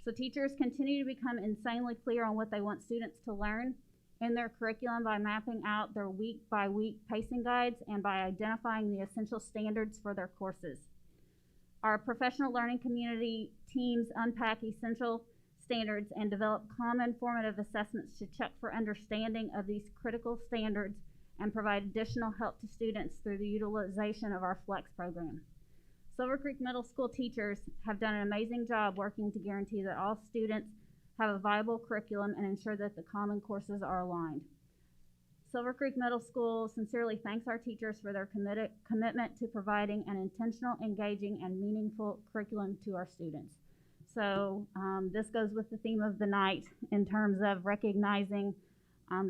So teachers continue to become insanely clear on what they want students to learn in their curriculum by mapping out their week-by-week pacing guides and by identifying the essential standards for their courses. Our professional learning community teams unpack essential standards and develop common formative assessments to check for understanding of these critical standards and provide additional help to students through the utilization of our FLEX program. Silver Creek Middle School teachers have done an amazing job working to guarantee that all students have a viable curriculum and ensure that the common courses are aligned. Silver Creek Middle School sincerely thanks our teachers for their commitment to providing an intentional, engaging, and meaningful curriculum to our students. So this goes with the theme of the night in terms of recognizing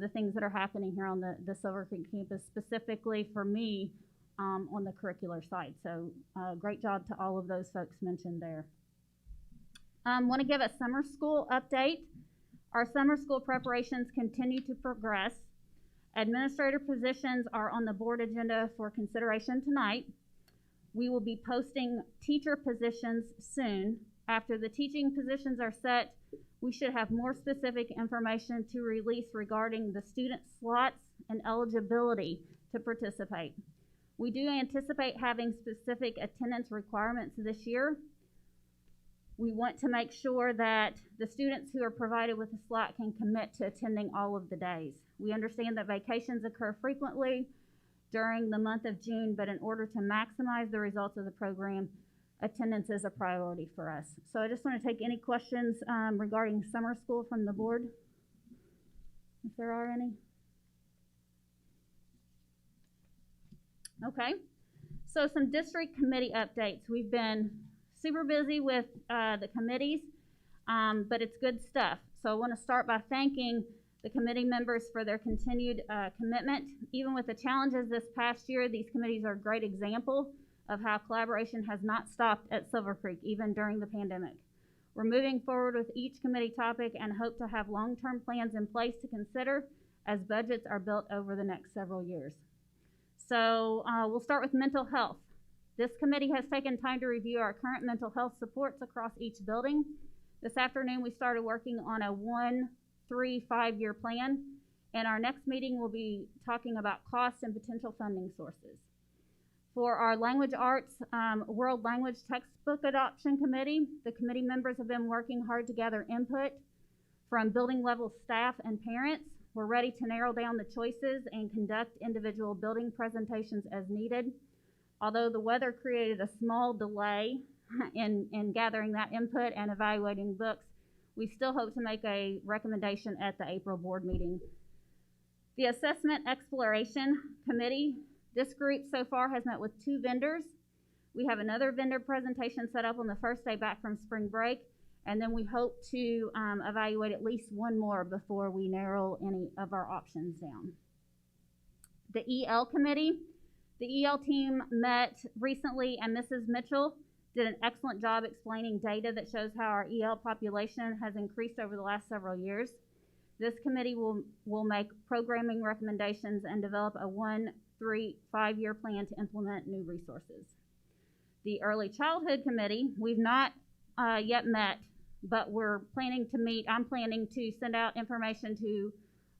the things that are happening here on the Silver Creek campus, specifically for me on the curricular side. So great job to all of those folks mentioned there. Want to give a summer school update. Our summer school preparations continue to progress. Administrator positions are on the board agenda for consideration tonight. We will be posting teacher positions soon. After the teaching positions are set, we should have more specific information to release regarding the student slots and eligibility to participate. We do anticipate having specific attendance requirements this year. We want to make sure that the students who are provided with a slot can commit to attending all of the days. We understand that vacations occur frequently during the month of June, but in order to maximize the results of the program, attendance is a priority for us. So I just want to take any questions regarding summer school from the board, if there are any. Okay, so some district committee updates. We've been super busy with the committees, but it's good stuff. So I want to start by thanking the committee members for their continued commitment. Even with the challenges this past year, these committees are a great example of how collaboration has not stopped at Silver Creek, even during the pandemic. We're moving forward with each committee topic and hope to have long-term plans in place to consider as budgets are built over the next several years. So we'll start with mental health. This committee has taken time to review our current mental health supports across each building. This afternoon, we started working on a 1-3-5-year plan, and our next meeting will be talking about costs and potential funding sources. For our language arts world language textbook adoption committee, the committee members have been working hard to gather input from building level staff and parents. We're ready to narrow down the choices and conduct individual building presentations as needed. Although the weather created a small delay in gathering that input and evaluating books, we still hope to make a recommendation at the April board meeting. The Assessment Exploration Committee, this group so far has met with 2 vendors. We have another vendor presentation set up on the first day back from spring break, and then we hope to evaluate at least 1 more before we narrow any of our options down. The EL Committee, the EL team met recently, and Mrs. Mitchell did an excellent job explaining data that shows how our EL population has increased over the last several years. This committee will make programming recommendations and develop a 1-3-5-year plan to implement new resources. The Early Childhood Committee, we've not yet met, but we're planning to meet. I'm planning to send out information to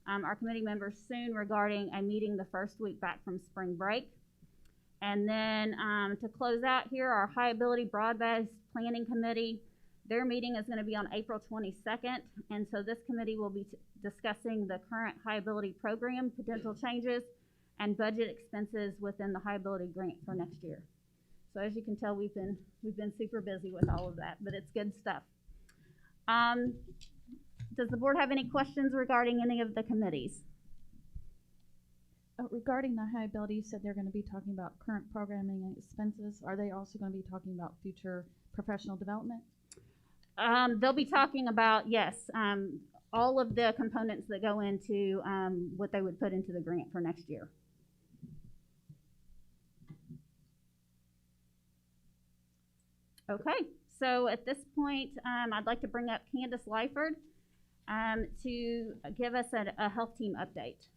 our committee members soon regarding a meeting the first week back from spring break. And then to close out here, our High Ability Broad-Based Planning Committee, their meeting is going to be on April 22nd. And so this committee will be discussing the current High Ability program, potential changes, and budget expenses within the High Ability grant for next year. So as you can tell, we've been super busy with all of that, but it's good stuff. Does the board have any questions regarding any of the committees? Regarding the High Ability, you said they're going to be talking about current programming and expenses. Are they also going to be talking about future professional development? They'll be talking about, yes, all of the components that go into what they would put into the grant for next year. Okay, so at this point, I'd like to bring up Candace Lyford to give us a health team update.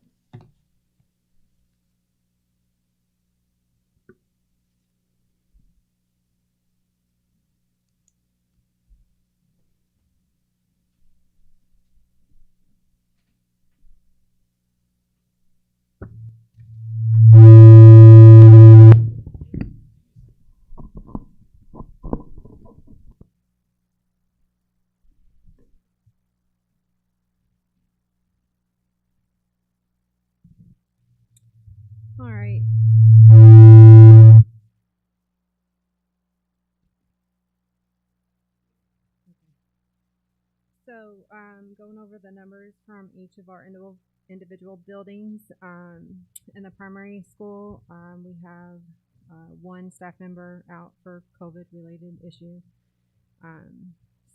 All right. So going over the numbers from each of our individual buildings. In the primary school, we have one staff member out for COVID-related issue.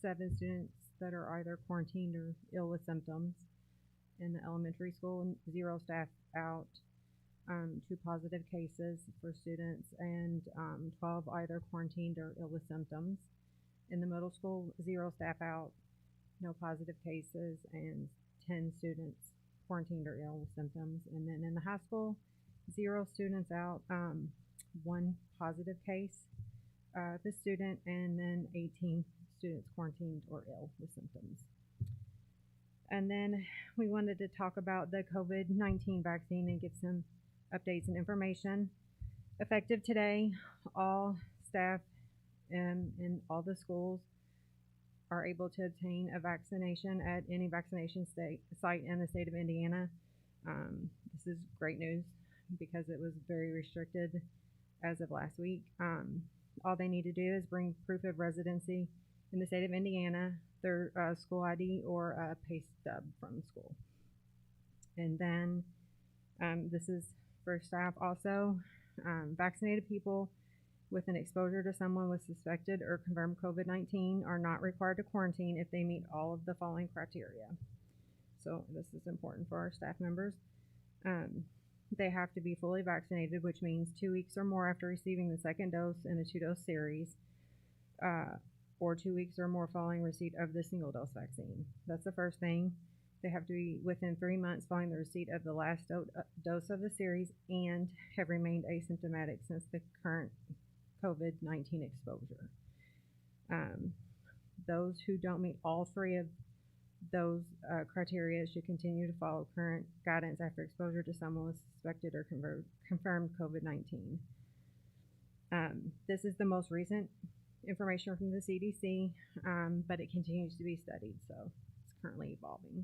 7 students that are either quarantined or ill with symptoms. In the elementary school, 0 staff out. 2 positive cases for students, and 12 either quarantined or ill with symptoms. In the middle school, 0 staff out, no positive cases, and 10 students quarantined or ill with symptoms. And then in the high school, 0 students out, 1 positive case of a student, and then 18 students quarantined or ill with symptoms. And then we wanted to talk about the COVID-19 vaccine and give some updates and information. Effective today, all staff in all the schools are able to obtain a vaccination at any vaccination site in the state of Indiana. This is great news because it was very restricted as of last week. All they need to do is bring proof of residency in the state of Indiana, their school ID, or a pay stub from school. And then this is for staff also. Vaccinated people with an exposure to someone with suspected or confirmed COVID-19 are not required to quarantine if they meet all of the following criteria. So this is important for our staff members. They have to be fully vaccinated, which means 2 weeks or more after receiving the second dose in a 2-dose series, or 2 weeks or more following receipt of the single dose vaccine. That's the first thing. They have to be within 3 months following the receipt of the last dose of the series and have remained asymptomatic since the current COVID-19 exposure. Those who don't meet all 3 of those criteria should continue to follow current guidance after exposure to someone with suspected or confirmed COVID-19. This is the most recent information from the CDC, but it continues to be studied, so it's currently evolving.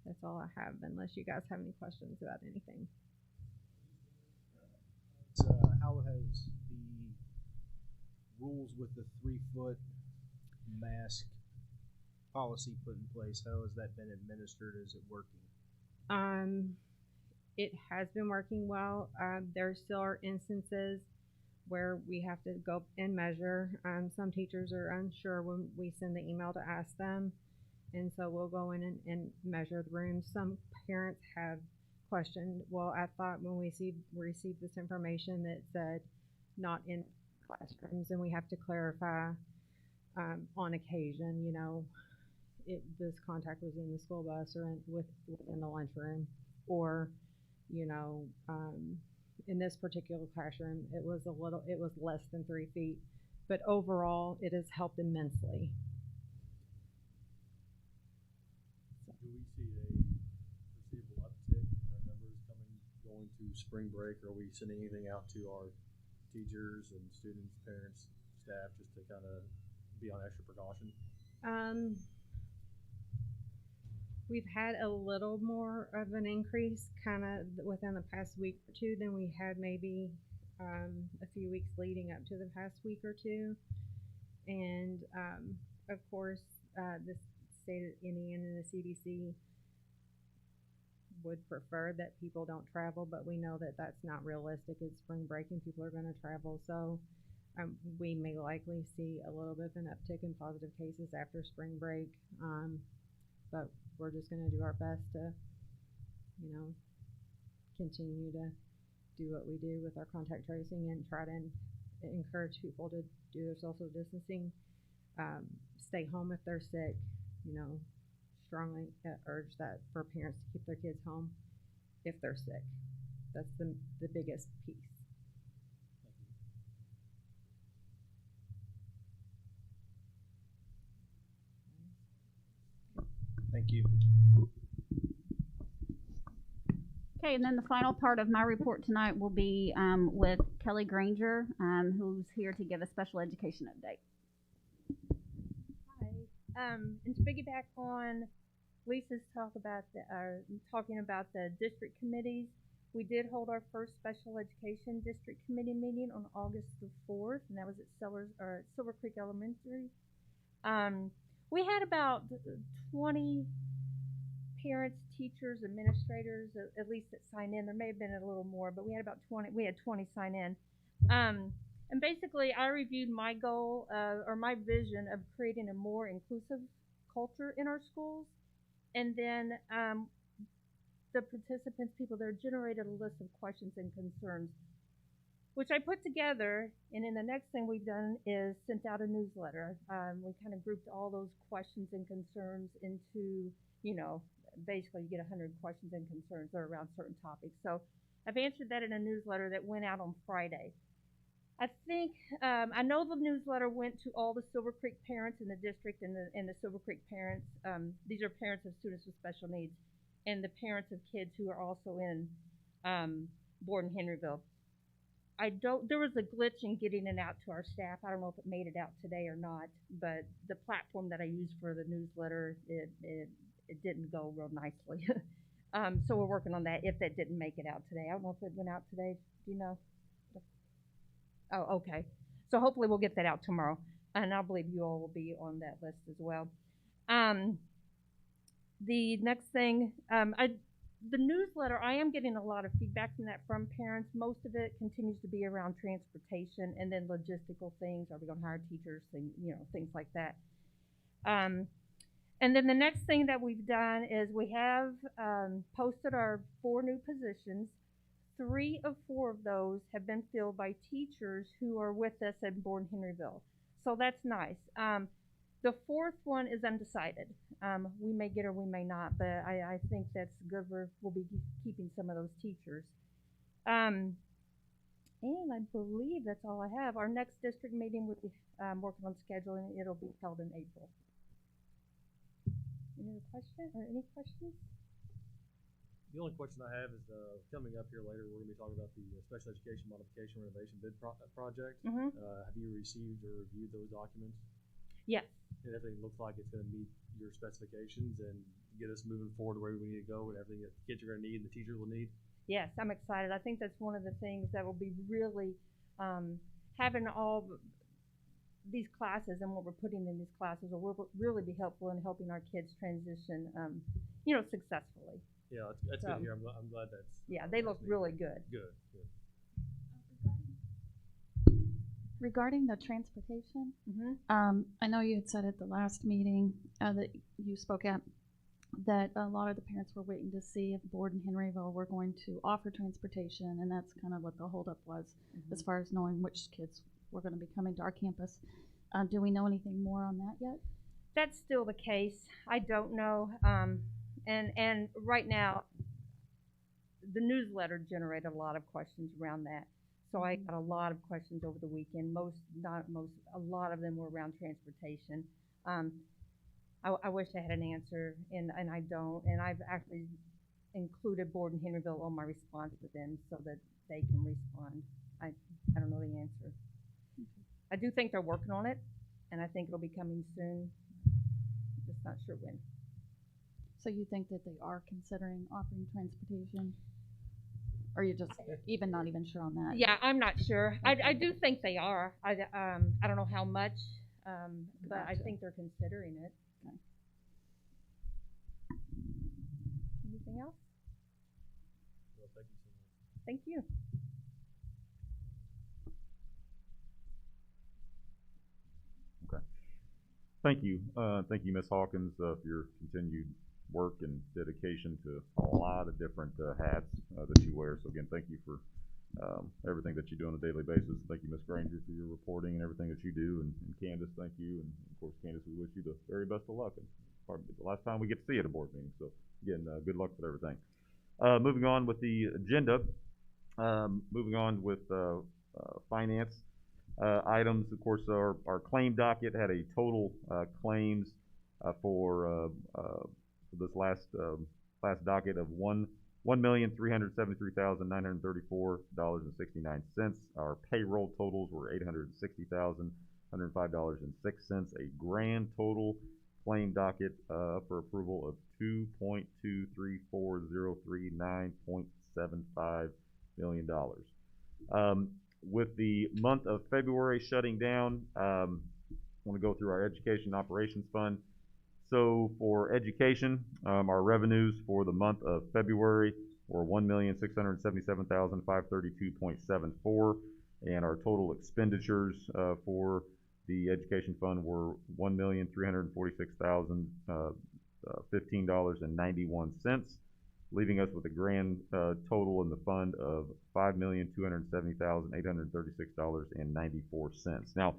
That's all I have, unless you guys have any questions about anything. How has the rules with the 3-foot mask policy put in place, how has that been administered? Is it working? It has been working well. There still are instances where we have to go and measure. Some teachers are unsure when we send the email to ask them, and so we'll go in and measure the rooms. Some parents have questioned, well, I thought when we received this information that said not in classrooms, and we have to clarify on occasion, you know, this contact was in the school bus or within the lunchroom, or, you know, in this particular classroom, it was less than 3 feet, but overall, it has helped immensely. Do we see a foreseeable uptick in our numbers going to spring break? Are we sending anything out to our teachers and students, parents, staff, just to kind of be on extra precaution? We've had a little more of an increase kind of within the past week or two than we had maybe a few weeks leading up to the past week or two. And of course, the state of Indiana and the CDC would prefer that people don't travel, but we know that that's not realistic. It's spring break and people are going to travel. So We may likely see a little bit of an uptick in positive cases after spring break, but we're just going to do our best to, continue to do what we do with our contact tracing and try to encourage people to do their social distancing, stay home if they're sick, strongly urge that for parents to keep their kids home if they're sick. That's the biggest piece. Thank you. Okay, and then the final part of my report tonight will be with Kelly Granger, who's here to give a special education update. Hi. And to piggyback on Lisa's talking about the district committees, we did hold our first special education district committee meeting on August the 4th, and that was at Silver Creek Elementary. We had about 20 parents, teachers, administrators, at least that signed in. There may have been a little more, but we had about 20. We had 20 sign in. And basically, I reviewed my goal or my vision of creating a more inclusive culture in our schools. And then the participants, people there, generated a list of questions and concerns, which I put together. And then the next thing we've done is sent out a newsletter. We kind of grouped all those questions and concerns into, basically you get 100 questions and concerns that are around certain topics. So I've answered that in a newsletter that went out on Friday. I think, I know the newsletter went to all the Silver Creek parents in the district and the Silver Creek parents. These are parents of students with special needs and the parents of kids who are also in Borden-Henryville. There was a glitch in getting it out to our staff. I don't know if it made it out today or not, but the platform that I used for the newsletter, it didn't go real nicely. So we're working on that if that didn't make it out today. I don't know if it went out today. Do you know? Oh, okay. So hopefully we'll get that out tomorrow. And I believe you all will be on that list as well. The next thing, the newsletter, I am getting a lot of feedback from that from parents. Most of it continues to be around transportation and then logistical things. Are we going to hire teachers? Things like that. And then the next thing that we've done is we have posted our 4 new positions. 3 of 4 of those have been filled by teachers who are with us at Borden-Henryville. So that's nice. The 4th one is undecided. We may get her, we may not, but I think that's good. We'll be keeping some of those teachers. And I believe that's all I have. Our next district meeting, we'll be working on scheduling. It'll be held in April. Any questions? The only question I have is coming up here later, we're going to be talking about the Special Education Modification Renovation Bid Project. Mm-hmm. Have you received or reviewed those documents? Yes. And everything looks like it's going to meet your specifications and get us moving forward where we need to go and everything that the kids are going to need and the teachers will need? Yes, I'm excited. I think that's one of the things that will be really having all these classes and what we're putting in these classes will really be helpful in helping our kids transition, successfully. Yeah, that's good to hear. I'm glad that's. Yeah, they look really good. Good. Regarding the transportation, I know you had said at the last meeting that you spoke at that a lot of the parents were waiting to see if Borden-Henryville were going to offer transportation, and that's kind of what the holdup was as far as knowing which kids were going to be coming to our campus. Do we know anything more on that yet? That's still the case. I don't know. And right now, the newsletter generated a lot of questions around that. So I got a lot of questions over the weekend. A lot of them were around transportation. I wish I had an answer, and I don't. And I've actually included Borden-Henryville on my response to them so that they can respond. I don't know the answer. I do think they're working on it, and I think it'll be coming soon. Just not sure when. So you think that they are considering offering transportation? Or you're just not even sure on that? Yeah, I'm not sure. Okay. I do think they are. I don't know how much, but I think they're considering it. Okay. Anything else? Well, thank you so much. Thank you. Thank you. Thank you, Ms. Hawkins, for your continued work and dedication to a lot of different hats that you wear. So again, thank you for everything that you do on a daily basis. Thank you, Ms. Granger, for your reporting and everything that you do. And Candace, thank you. And of course, Candace, we wish you the very best of luck. And probably the last time we get to see you at a board meeting. So again, good luck with everything. Moving on with the agenda. Moving on with finance items. Of course, our claim docket had a total claims for this last docket of $1,373,934.69. Our payroll totals were $860,105.06. A grand total claim docket for approval of $2.234039.75 million. With the month of February shutting down, I want to go through our Education Operations Fund. So for education, our revenues for the month of February were $1,677,532.74, and our total expenditures for the education fund were $1,346,015.91, leaving us with a grand total in the fund of $5,270,836.94. Now,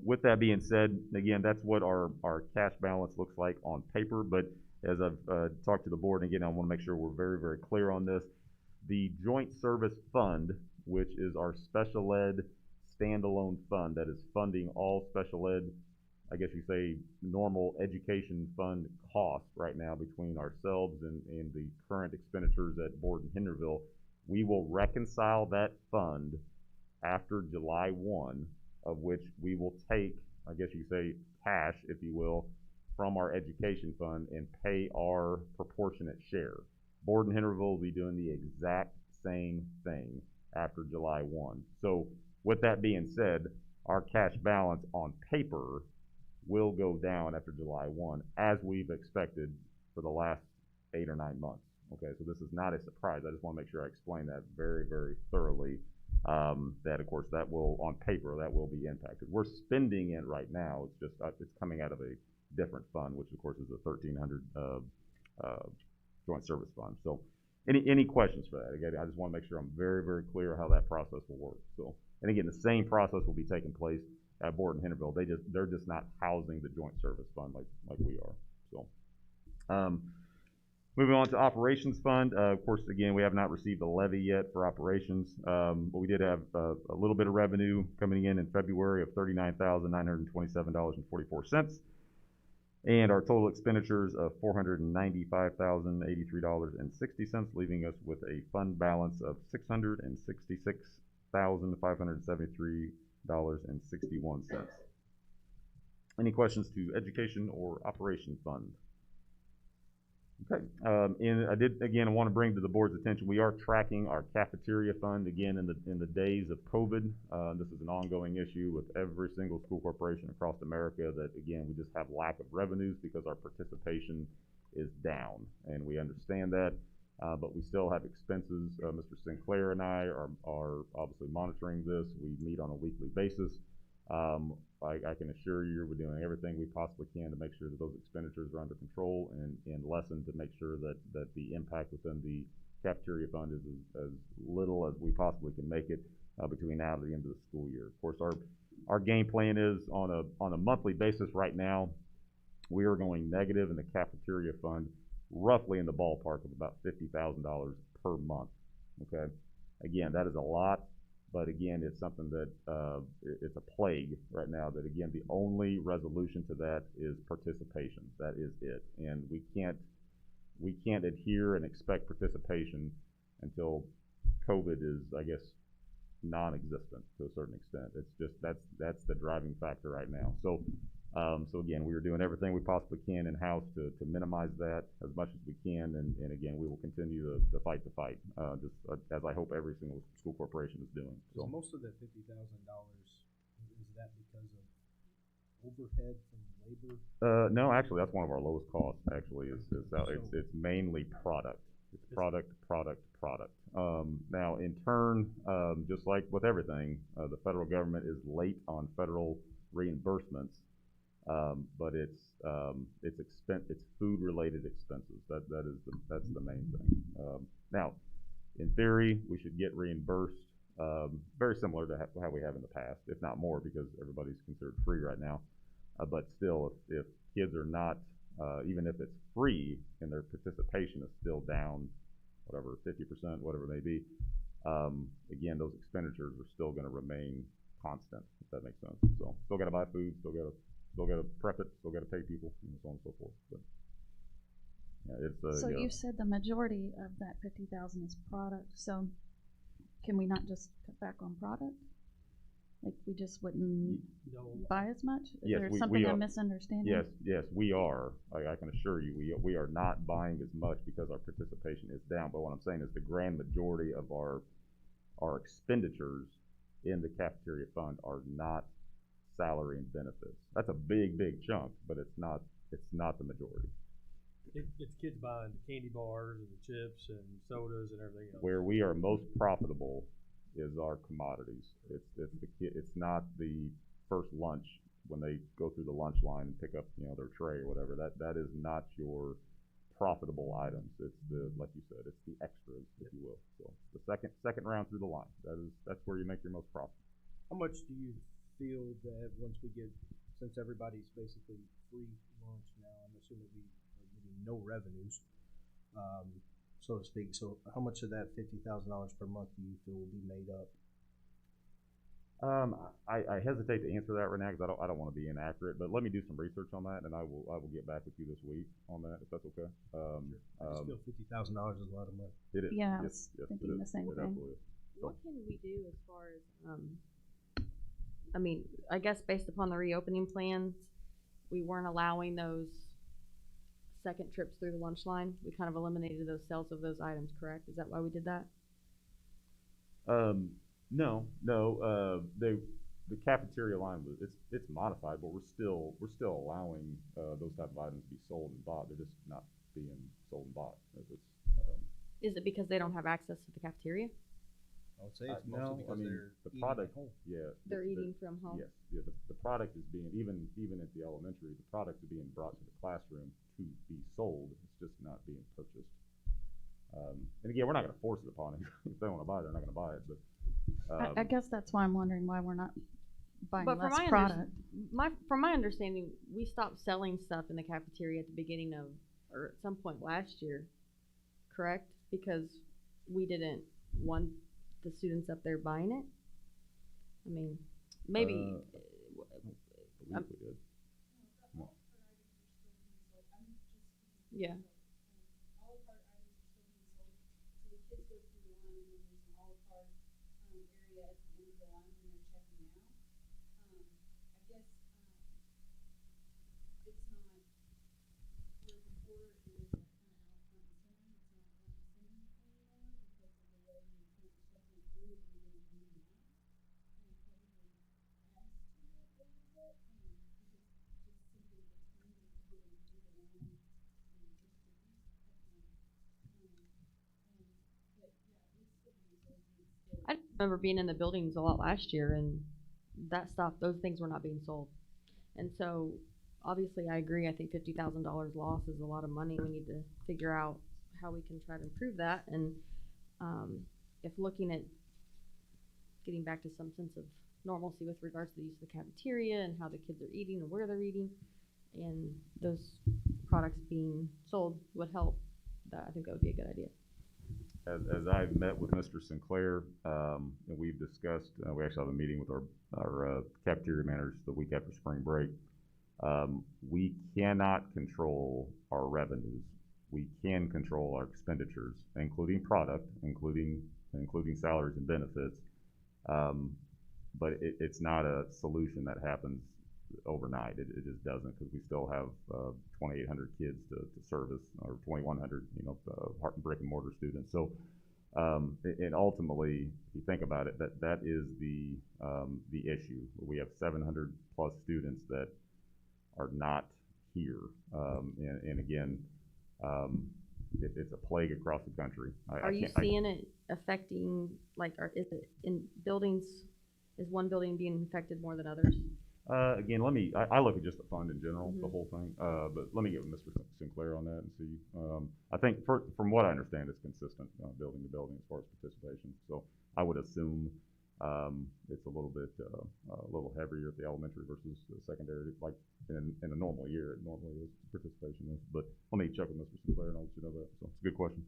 with that being said, again, that's what our cash balance looks like on paper, but as I've talked to the board, and again, I want to make sure we're very, very clear on this. The Joint Service Fund, which is our special ed standalone fund that is funding all special ed, I guess you say, normal education fund costs right now between ourselves and the current expenditures at Borden-Henryville, we will reconcile that fund after July 1, of which we will take, I guess you say, cash, if you will, from our education fund and pay our proportionate share. Borden-Henryville will be doing the exact same thing after July 1. So with that being said, our cash balance on paper will go down after July 1, as we've expected for the last 8 or 9 months. Okay, so this is not a surprise. I just want to make sure I explain that very, very thoroughly. That, of course, that will, on paper, that will be impacted. We're spending it right now. It's just, it's coming out of a different fund, which, of course, is a 1,300 joint service fund. So any questions for that? Again, I just want to make sure I'm very, very clear how that process will work. So, and again, the same process will be taking place at Borden-Henryville. They're just not housing the joint service fund like we are. So, moving on to operations fund. Of course, again, we have not received a levy yet for operations, but we did have a little bit of revenue coming in February of $39,927.44, and our total expenditures of $495,083.60, leaving us with a fund balance of $666,573.61. Any questions to education or operation fund? Okay, and I want to bring to the board's attention, we are tracking our cafeteria fund again in the days of COVID. This is an ongoing issue with every single school corporation across America, that again, we just have lack of revenues because our participation is down, and we understand that, but we still have expenses. Mr. Sinclair and I are obviously monitoring this. We meet on a weekly basis. I can assure you we're doing everything we possibly can to make sure that those expenditures are under control and lessened, to make sure that the impact within the cafeteria fund is as little as we possibly can make it between now and the end of the school year. Of course, our game plan is on a monthly basis right now. We are going negative in the cafeteria fund, roughly in the ballpark of about $50,000 per month. Okay, again, that is a lot. But again, it's something that it's a plague right now, that again, the only resolution to that is participation. That is it. And we can't adhere and expect participation until COVID is, I guess, non-existent to a certain extent. It's just, that's the driving factor right now. So again, we are doing everything we possibly can in-house to minimize that as much as we can, and again, we will continue to fight the fight, just as I hope every single school corporation is doing. So most of that $50,000, is that because of overhead from labor? No, actually, that's one of our lowest costs. Actually, it's mainly product. It's product. Now, in turn, just like with everything, the federal government is late on federal reimbursements. But it's food related expenses. That's the main thing. Now, in theory, we should get reimbursed, very similar to how we have in the past, if not more, because everybody's considered free right now. But still, if kids are not, even if it's free and their participation is still down, whatever, 50%, whatever it may be, again, those expenditures are still going to remain constant, if that makes sense. So still got to buy food, still got to prep it, still got to pay people, and so on and so forth. But yeah, it's so you said the majority of that 50,000 is product. So can we not just cut back on product? Like we just wouldn't buy as much? Is yes, there we something are, I'm misunderstanding? Yes, we are. I can assure you, we are not buying as much because our participation is down. But what I'm saying is the grand majority of our expenditures in the cafeteria fund are not salary and benefits. That's a big chunk, but it's not the majority. It's kids buying the candy bars and the chips and sodas and everything else. Where we are most profitable is our commodities. It's not the first lunch when they go through the lunch line and pick up their tray or whatever. That is not your profitable items. It's like you said, it's the extras, if you will. So the second round through the line. That's where you make your most profit. How much do you feel that once we get, since everybody's basically free lunch now, I'm assuming we are getting no revenues, so to speak. So how much of that $50,000 per month do you feel will be made up? I hesitate to answer that right now because I don't want to be inaccurate, but let me do some research on that, and I will get back with you this week on that, if that's okay. Sure. I just feel $50,000 is a lot of money. It is. Yeah, I yes, was thinking the same thing. What can we do as far as, I mean, I guess based upon the reopening plans, we weren't allowing those second trips through the lunch line. We kind of eliminated those sales of those items, correct? Is that why we did that? No. The cafeteria line it's modified, but we're still allowing those type of items to be sold and bought. They're just not being sold and bought. Is it because they don't have access to the cafeteria? I would say it's mostly because they're the eating product. at home. Yeah, They're eating from home. Yes, yeah. The product is being even at the elementary. The product is being brought to the classroom to be sold. It's just not being purchased. And again, we're not going to force it upon them. If they want to buy it, they're not going to buy it. But I guess that's why I'm wondering why we're not buying But less product. from my understanding, we stopped selling stuff in the cafeteria at the beginning of, or at some point last year, correct? Because we didn't want the students up there buying it. I mean, maybe. I believe we did. No. Yeah. I remember being in the buildings a lot last year, and that stuff, those things were not being sold. And so, obviously, I agree. I think $50,000 loss is a lot of money. We need to figure out how we can try to improve that. And if looking at getting back to some sense of normalcy with regards to the use of the cafeteria and how the kids are eating and where they're eating, and those products being sold would help, I think that would be a good idea. As I've met with Mr. Sinclair, and we've discussed, we actually have a meeting with our cafeteria managers the week after spring break. We cannot control our revenues. We can control our expenditures, including product, including salaries and benefits. But it's not a solution that happens overnight. It just doesn't, because we still have 2,800 kids to service, or 2,100, brick and mortar students. So, and ultimately, if you think about it, that is the issue. We have 700 plus students that are not here, and again, it's a plague across the country. Are you seeing it affecting, like, is it in buildings? Is one building being infected more than others? Again, I look at just the fund in general, the whole thing, but let me get with Mr. Sinclair on that and see. I think from what I understand, it's consistent building to building as far as participation. So I would assume it's a little heavier at the elementary versus the secondary. Like in a normal year, it normally is participation is. But let me check with Mr. Sinclair and I'll let you know that. So it's a good question.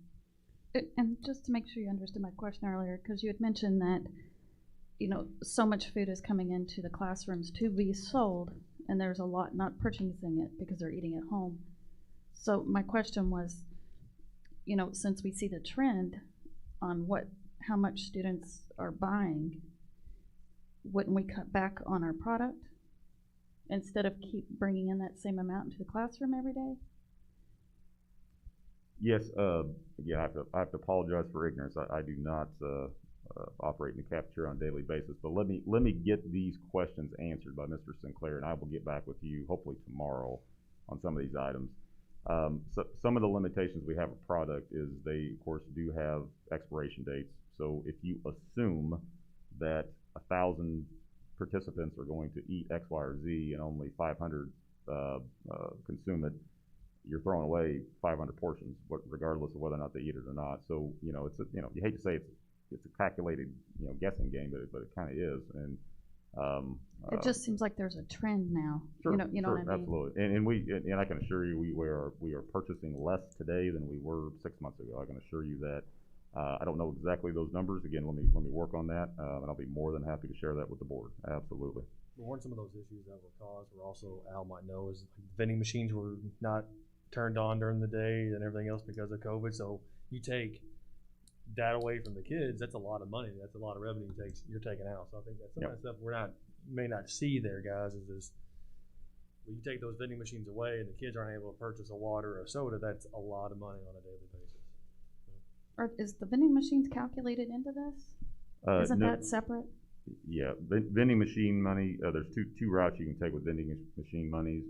And just to make sure you understood my question earlier, because you had mentioned that, you know, so much food is coming into the classrooms to be sold, and there's a lot not purchasing it because they're eating at home. So my question was, you know, since we see the trend on how much students are buying, wouldn't we cut back on our product instead of keep bringing in that same amount into the classroom every day? Yes. Again, I have to apologize for ignorance. I do not operate in the cafeteria on a daily basis, but let me get these questions answered by Mr. Sinclair, and I will get back with you hopefully tomorrow on some of these items. So some of the limitations we have a product is they, of course, do have expiration dates. So if you assume that 1,000 participants are going to eat X, Y, or Z, and only 500 consume it, you're throwing away 500 portions, regardless of whether or not they eat it or not. So you hate to say it's a calculated guessing game, but it kind of is. And it just seems like there's a trend now. Sure, you know sure, what I mean? absolutely. And I can assure you we are purchasing less today than we were 6 months ago. I can assure you that. I don't know exactly those numbers. Again, let me work on that, and I'll be more than happy to share that with the board. Absolutely. But weren't some of those issues that were caused were also, Al might know, is vending machines were not turned on during the day and everything else because of COVID. So you take that away from the kids, that's a lot of money. That's a lot of revenue you're taking out. So I think that's some of that stuff may not see there, guys, is this. When you take those vending machines away and the kids aren't able to purchase a water or a soda, that's a lot of money on a daily basis. Is the vending machines calculated into this? Isn't that separate? Yeah, vending machine money, there's two routes you can take with vending machine monies.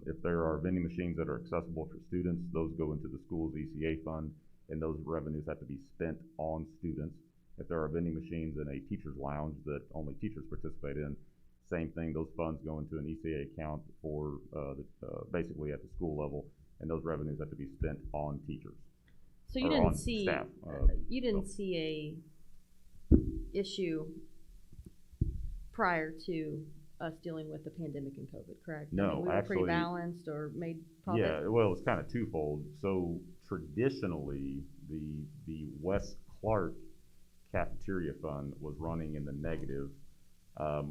If there are vending machines that are accessible for students, those go into the school's ECA fund, and those revenues have to be spent on students. If there are vending machines in a teacher's lounge that only teachers participate in, same thing, those funds go into an ECA account for basically at the school level, and those revenues have to be spent on teachers. So you didn't see staff, see a issue prior to us dealing with the pandemic and COVID, correct? No, we were actually, pretty balanced or made profit. Yeah, well, it's kind of twofold. So traditionally, the West Clark cafeteria fund was running in the negative.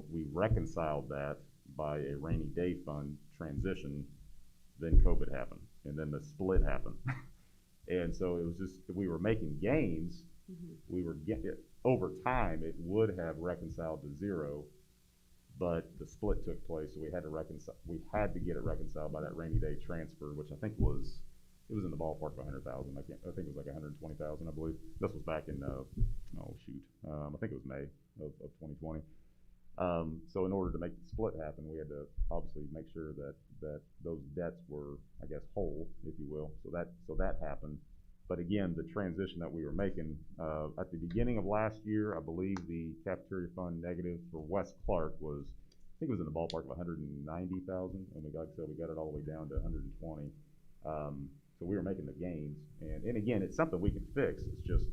We reconciled that by a rainy day fund transition. Then COVID happened, and then the split happened. And so it was just, we were making gains. We were getting, over time, it would have reconciled to zero, but the split took place, so we had to get it reconciled by that rainy day transfer, which I think it was in the ballpark of 100,000. I think it was like 120,000, I believe. This was back in, I think it was May of 2020. So in order to make the split happen, we had to obviously make sure that those debts were, I guess, whole, if you will. So that happened. But again, the transition that we were making at the beginning of last year, I believe the cafeteria fund negative for West Clark was, I think it was in the ballpark of 190,000, and we got it all the way down to 120. So we were making the gains, and again, it's something we can fix. It's just,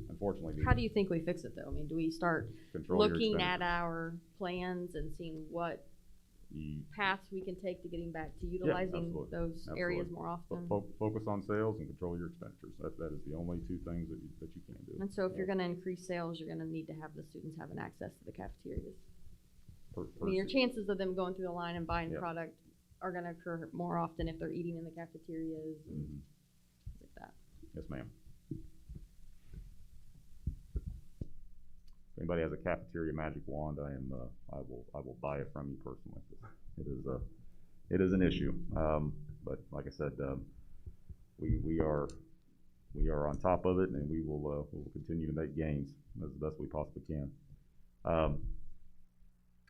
unfortunately. How do you think we fix it, though? I mean, do we start looking at our plans and seeing what paths we can take to getting back to utilizing those areas more often? Focus on sales and control your expenditures. That is the only two things that you can do. And so if you're going to increase sales, you're going to need to have the students having access to the cafeterias. I mean, your chances of them going through the line and buying product are going to occur more often if they're eating in the cafeterias and things like that. Yes, ma'am. If anybody has a cafeteria magic wand, I will buy it from you personally. It is an issue, but like I said, we are on top of it, and we will continue to make gains as best we possibly can.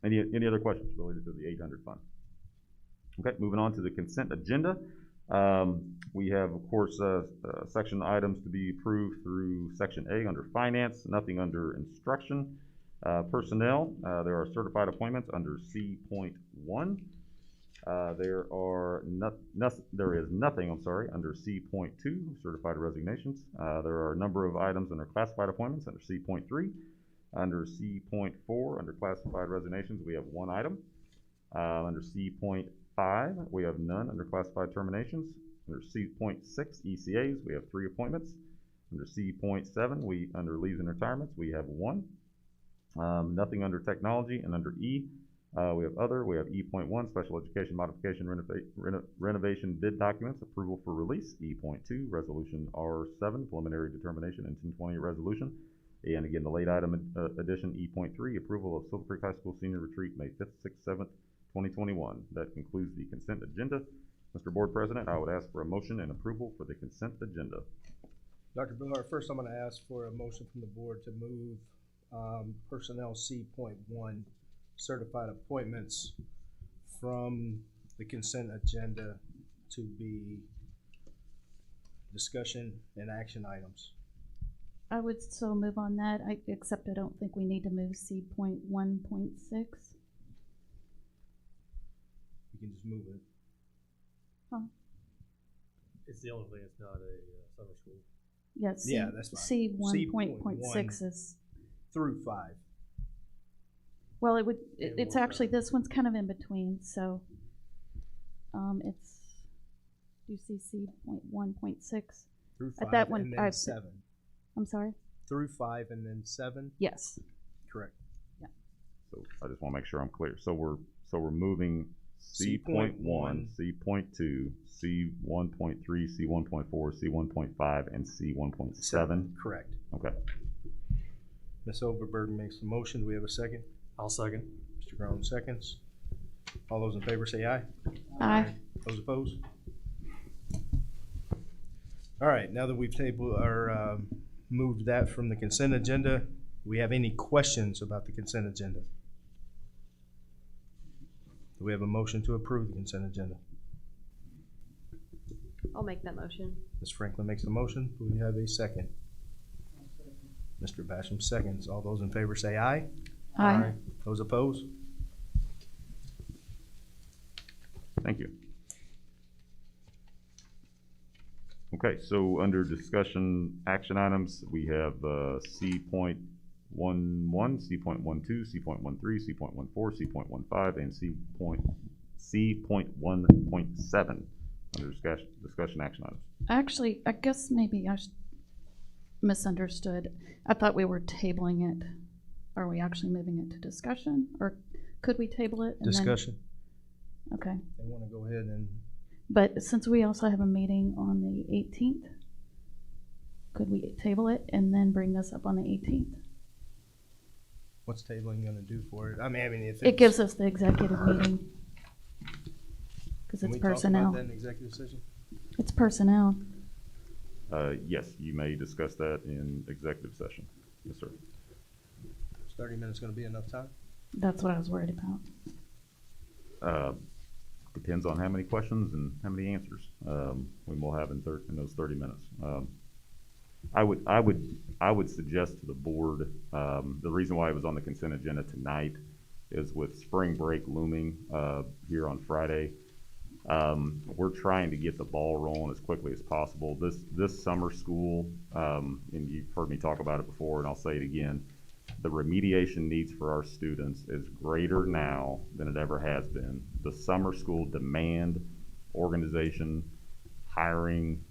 Any other questions related to the 800 fund? Okay, moving on to the consent agenda. We have, of course, section items to be approved through section A under finance, nothing under instruction. Personnel, there are certified appointments under C.1. There is nothing, under C.2, certified resignations. There are a number of items under classified appointments under C.3. Under C.4, under classified resignations, we have one item. Under C.5, we have none under classified terminations. Under C.6, ECAs, we have 3 appointments. Under C.7, under leaves and retirements, we have 1. Nothing under technology. And under E, we have other. We have E.1, special education modification renovation bid documents, approval for release. E.2, resolution R7, preliminary determination and 1020 resolution. And again, the late item addition, E.3, approval of Silver Creek High School senior retreat, May 5th, 6th, 7th, 2021. That concludes the consent agenda. Mr. Board President, I would ask for a motion and approval for the consent agenda. Dr. Billard, first I'm going to ask for a motion from the board to move personnel C.1, certified appointments, from the consent agenda to be discussion and action items. I would still move on that, except I don't think we need to move C.1.6. You can just move it. Huh? It's the only thing that's not a summer school. Yes. Yeah, that's fine. C.1.6 is through 5. Well, it's actually, this one's kind of in between, so it's, you see C.1.6 through 5 at that one, and then 7. I'm sorry? Through 5 and then 7? Yes. Correct. Yeah. So I just want to make sure I'm clear. So we're moving C.1, C.2, C.1.3, C.1.4, C.1.5, and C.1.7? Correct. Okay. Ms. Overberg makes the motion. Do we have a second? I'll second. Mr. Grown seconds. All those in favor say aye. Aye. Those opposed? All right, now that we've tabled or moved that from the consent agenda, do we have any questions about the consent agenda? Do we have a motion to approve the consent agenda? I'll make that motion. Ms. Franklin makes the motion. Do we have a second? Mr. Basham seconds. All those in favor say aye. Aye. Those opposed? Thank you. Okay, so under discussion action items, we have C.11, C.12, C.13, C.14, C.15, and C.1.7 under discussion action items. Actually, I guess maybe I misunderstood. I thought we were tabling it. Are we actually moving it to discussion, or could we table it? And discussion. Then, okay. They want to go ahead and. But since we also have a meeting on the 18th, could we table it and then bring this up on the 18th? What's tabling going to do for it? I mean, if it gives us the executive meeting because it's personnel. Talk about that in executive session? It's personnel. Yes, you may discuss that in executive session. Yes, sir. Is 30 minutes going to be enough time? That's what I was worried about. Depends on how many questions and how many answers we will have in those 30 minutes. I would suggest to the board, the reason why it was on the consent agenda tonight is with spring break looming here on Friday. We're trying to get the ball rolling as quickly as possible. This summer school, and you've heard me talk about it before, and I'll say it again, the remediation needs for our students is greater now than it ever has been. The summer school demand, organization, hiring,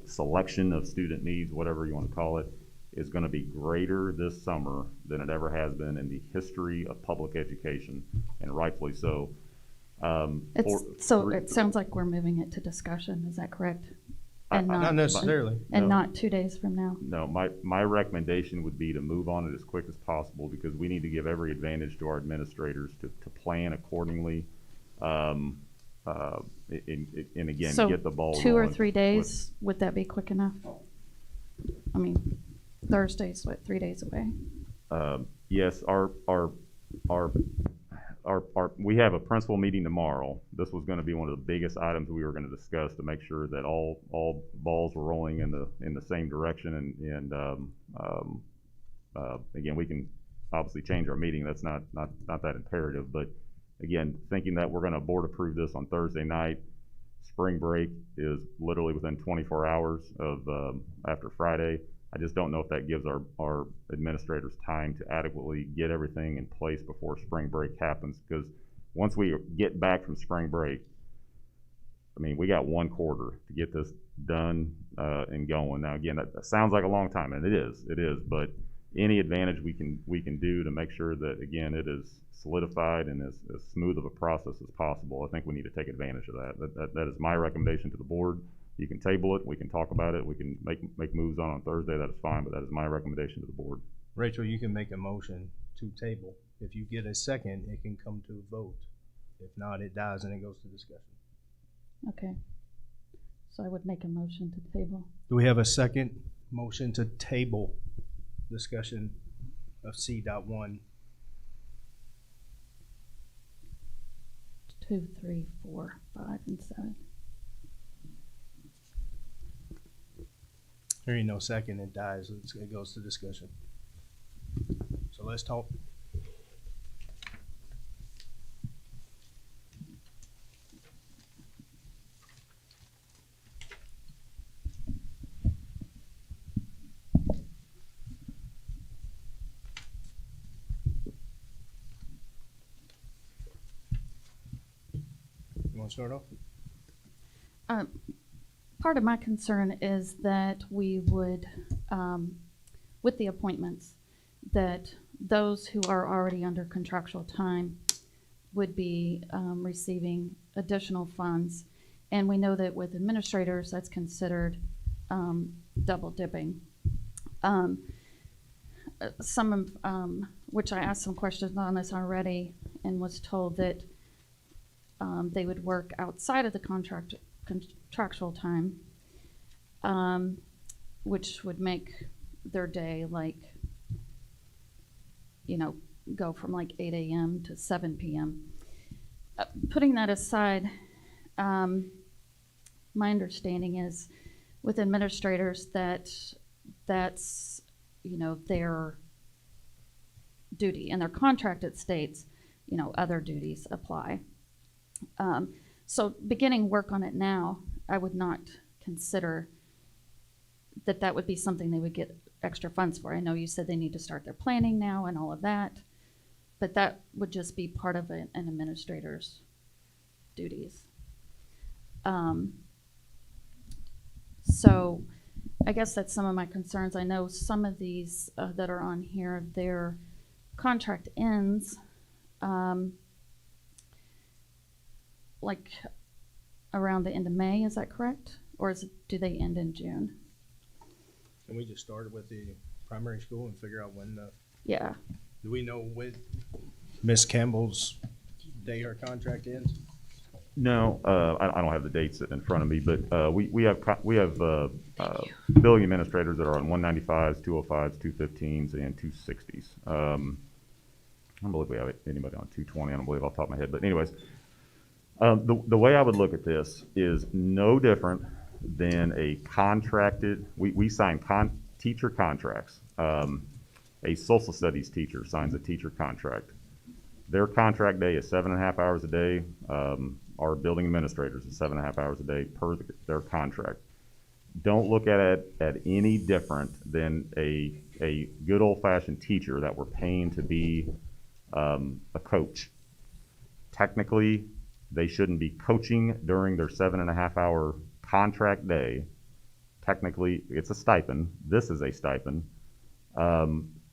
selection of student needs, whatever you want to call it, is going to be greater this summer than it ever has been in the history of public education, and rightfully so. It sounds like we're moving it to discussion. Is that correct? And not necessarily. And not 2 days from now. No, my recommendation would be to move on it as quick as possible because we need to give every advantage to our administrators to plan accordingly. And again, so get the ball rolling. 2 or 3 days, would that be quick enough? I mean, Thursday's what, 3 days away? Yes, we have a principal meeting tomorrow. This was going to be one of the biggest items we were going to discuss to make sure that all balls were rolling in the same direction, and Again, we can obviously change our meeting. That's not that imperative, but again, thinking that we're gonna board approve this on Thursday night, spring break is literally within 24 hours of, after Friday. I just don't know if that gives our administrators time to adequately get everything in place before spring break happens, because once we get back from spring break, I mean, we got 1 quarter to get this done and going. Now, again, that sounds like a long time, and it is, but any advantage we can do to make sure that, again, it is solidified and as smooth of a process as possible, I think we need to take advantage of that. That is my recommendation to the board. You can table it, we can talk about it, we can make moves on Thursday, that is fine, but that is my recommendation to the board. Rachel, you can make a motion to table. If you get a second, it can come to a vote. If not, it dies and it goes to discussion. Okay. So I would make a motion to table. Do we have a second motion to table discussion of C.1? 2, 3, 4, 5, and 7. There ain't no second, it dies, it goes to discussion. So let's talk. You want to start off? Part of my concern is that we would, with the appointments, that those who are already under contractual time would be receiving additional funds. And we know that with administrators, that's considered double dipping. Some of, which I asked some questions on this already and was told that they would work outside of the contractual time, which would make their day like, go from like 8 a.m. to 7 p.m. Putting that aside, my understanding is with administrators that that's, their duty. In their contract it states, other duties apply. So beginning work on it now, I would not consider that would be something they would get extra funds for. I know you said they need to start their planning now and all of that, but that would just be part of an administrator's duties. So I guess that's some of my concerns. I know some of these that are on here, their contract ends like around the end of May, is that correct? Or do they end in June? Can we just start with the primary school and figure out when the... Yeah. Do we know when Miss Campbell's day her contract ends? No, I don't have the dates in front of me, but we have building administrators that are on 195s, 205s, 215s, and 260s. I don't believe we have anybody on 220. I don't believe off the top of my head, but anyways, the way I would look at this is no different than a contracted. We sign teacher contracts. A social studies teacher signs a teacher contract. Their contract day is 7.5 hours a day. Our building administrators is 7.5 hours a day per their contract. Don't look at it at any different than a good old-fashioned teacher that we're paying to be a coach. Technically, they shouldn't be coaching during their 7.5 hour contract day. Technically, it's a stipend. This is a stipend.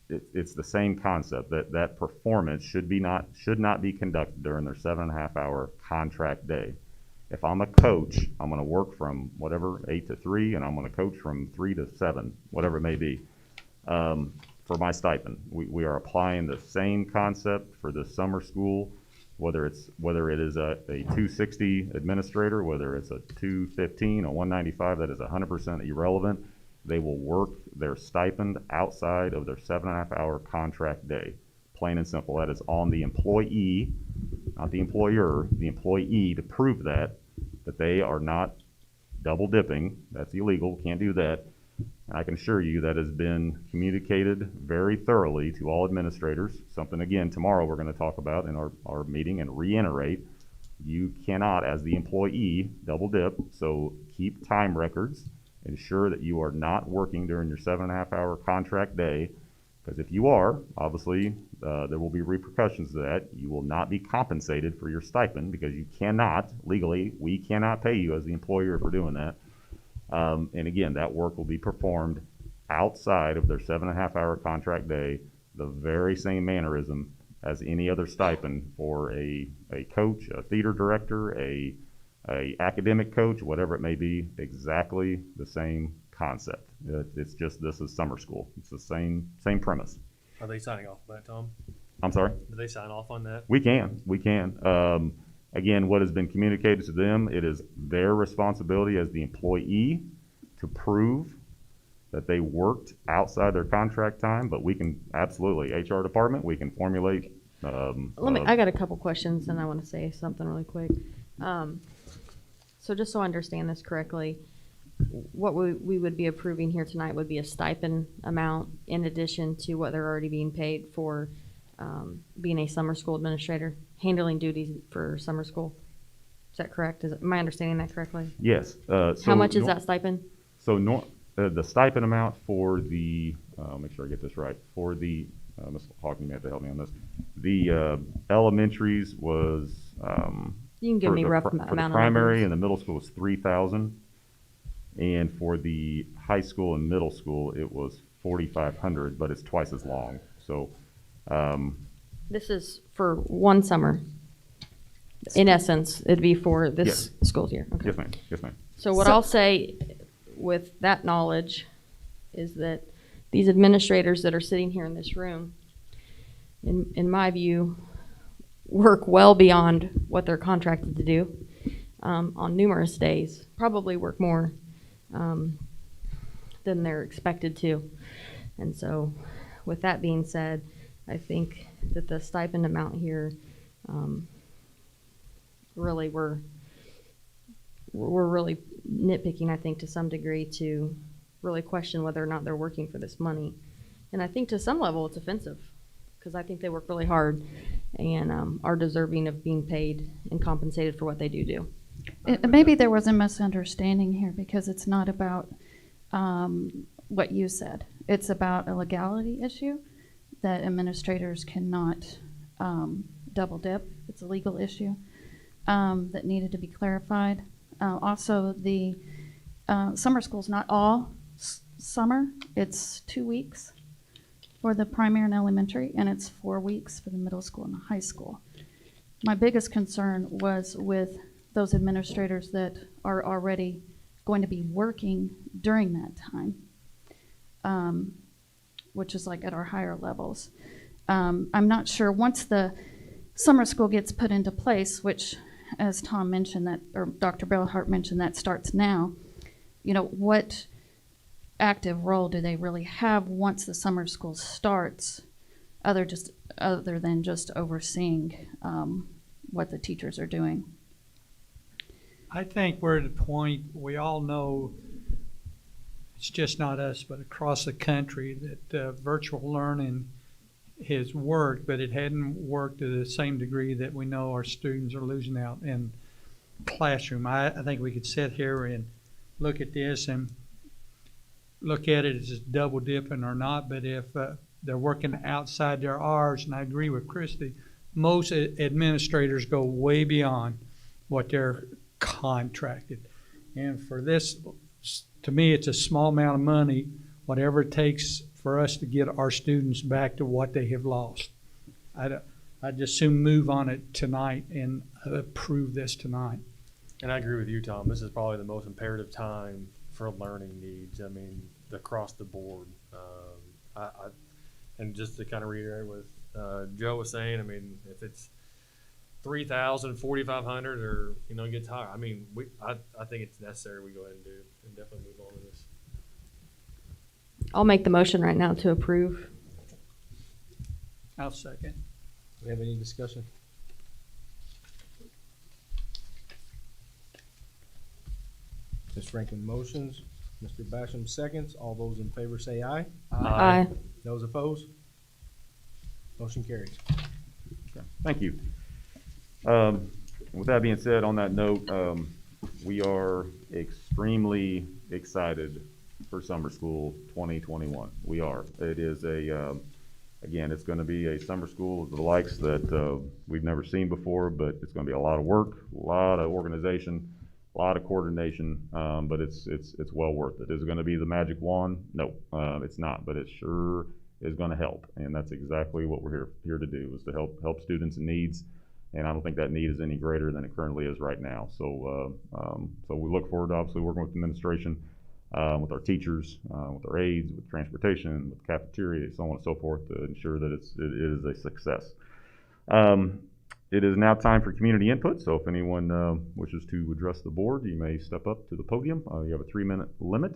It's the same concept that performance should not be conducted during their 7.5 hour contract day. If I'm a coach, I'm going to work from whatever 8 to 3, and I'm going to coach from 3 to 7, whatever it may be, for my stipend. We are applying the same concept for the summer school, whether it is a 260 administrator, whether it's a 215, a 195, that is 100% irrelevant. They will work their stipend outside of their 7.5 hour contract day. Plain and simple. That is on the employee, not the employer, the employee, to prove that they are not double dipping. That's illegal. Can't do that. And I can assure you that has been communicated very thoroughly to all administrators. Something, again, tomorrow we're going to talk about in our meeting and reiterate. You cannot, as the employee, double dip. So keep time records. Ensure that you are not working during your 7.5-hour contract day. Because if you are, obviously, there will be repercussions to that. You will not be compensated for your stipend because you cannot, legally, we cannot pay you as the employer for doing that. And again, that work will be performed outside of their 7.5-hour contract day, the very same mannerism as any other stipend for a coach, a theater director, a academic coach, whatever it may be, exactly the same concept. It's just, this is summer school. It's the same premise. Are they signing off on that, Tom? I'm sorry? Do they sign off on that? We can. Again, what has been communicated to them, it is their responsibility as the employee to prove that they worked outside their contract time, but we can absolutely, HR department, we can formulate. I got a couple questions and I want to say something really quick. So just so I understand this correctly, what we would be approving here tonight would be a stipend amount in addition to what they're already being paid for being a summer school administrator, handling duties for summer school. Is that correct? Am I understanding that correctly? Yes. How much is that stipend? So the stipend amount for the, I'll make sure I get this right, for the, Ms. Hawking may have to help me on this. The elementaries was, you can give me rough amount for the of primary numbers. and the middle school was 3,000. And for the high school and middle school, it was 4,500, but it's twice as long. So, this is for one summer. In essence, it'd be for this school year. Okay. Yes, ma'am. Yes, ma'am. So what I'll say with that knowledge is that these administrators that are sitting here in this room, in my view, work well beyond what they're contracted to do on numerous days, probably work more than they're expected to. And so with that being said, I think that the stipend amount here, really we're really nitpicking, I think, to some degree to really question whether or not they're working for this money. And I think to some level it's offensive because I think they work really hard and are deserving of being paid and compensated for what they do. Maybe there was a misunderstanding here because it's not about what you said. It's about a legality issue that administrators cannot double dip. It's a legal issue that needed to be clarified. Also, the summer school's not all summer. It's 2 weeks for the primary and elementary, and it's 4 weeks for the middle school and the high school. My biggest concern was with those administrators that are already going to be working during that time, which is like at our higher levels. I'm not sure once the summer school gets put into place, which as Tom mentioned that, or Dr. Bellhart mentioned that starts now, you know, what active role do they really have once the summer school starts other than just overseeing what the teachers are doing? I think we're at a point, we all know, it's just not us, but across the country, that virtual learning has worked, but it hadn't worked to the same degree that we know our students are losing out in classroom. I think we could sit here and look at this and look at it as double dipping or not, but if they're working outside their hours, and I agree with Christy, most administrators go way beyond what they're contracted. And for this, to me, it's a small amount of money, whatever it takes for us to get our students back to what they have lost. I'd just soon move on it tonight and approve this tonight. And I agree with you, Tom. This is probably the most imperative time for learning needs. I mean, across the board. And just to kind of reiterate what Joe was saying, I mean, if it's 3,000, 4,500, or gets higher, I mean, I think it's necessary we go ahead and do it and definitely move on to this. I'll make the motion right now to approve. I'll second. Do we have any discussion? Ms. Rankin motions. Mr. Basham seconds. All those in favor say aye. Aye. Those opposed? Motion carries. Okay, thank you. With that being said, on that note, we are extremely excited for summer school 2021. We are. It is again, it's going to be a summer school of the likes that we've never seen before, but it's going to be a lot of work, a lot of organization, a lot of coordination, but it's well worth it. Is it going to be the magic wand? No, it's not, but it sure is going to help, and that's exactly what we're here to do, is to help students in needs, and I don't think that need is any greater than it currently is right now. So so we look forward to obviously working with the administration, with our teachers, with our aides, with transportation, with cafeteria, so on and so forth, to ensure that it is a success. It is now time for community input, so if anyone wishes to address the board, you may step up to the podium. You have a 3-minute limit.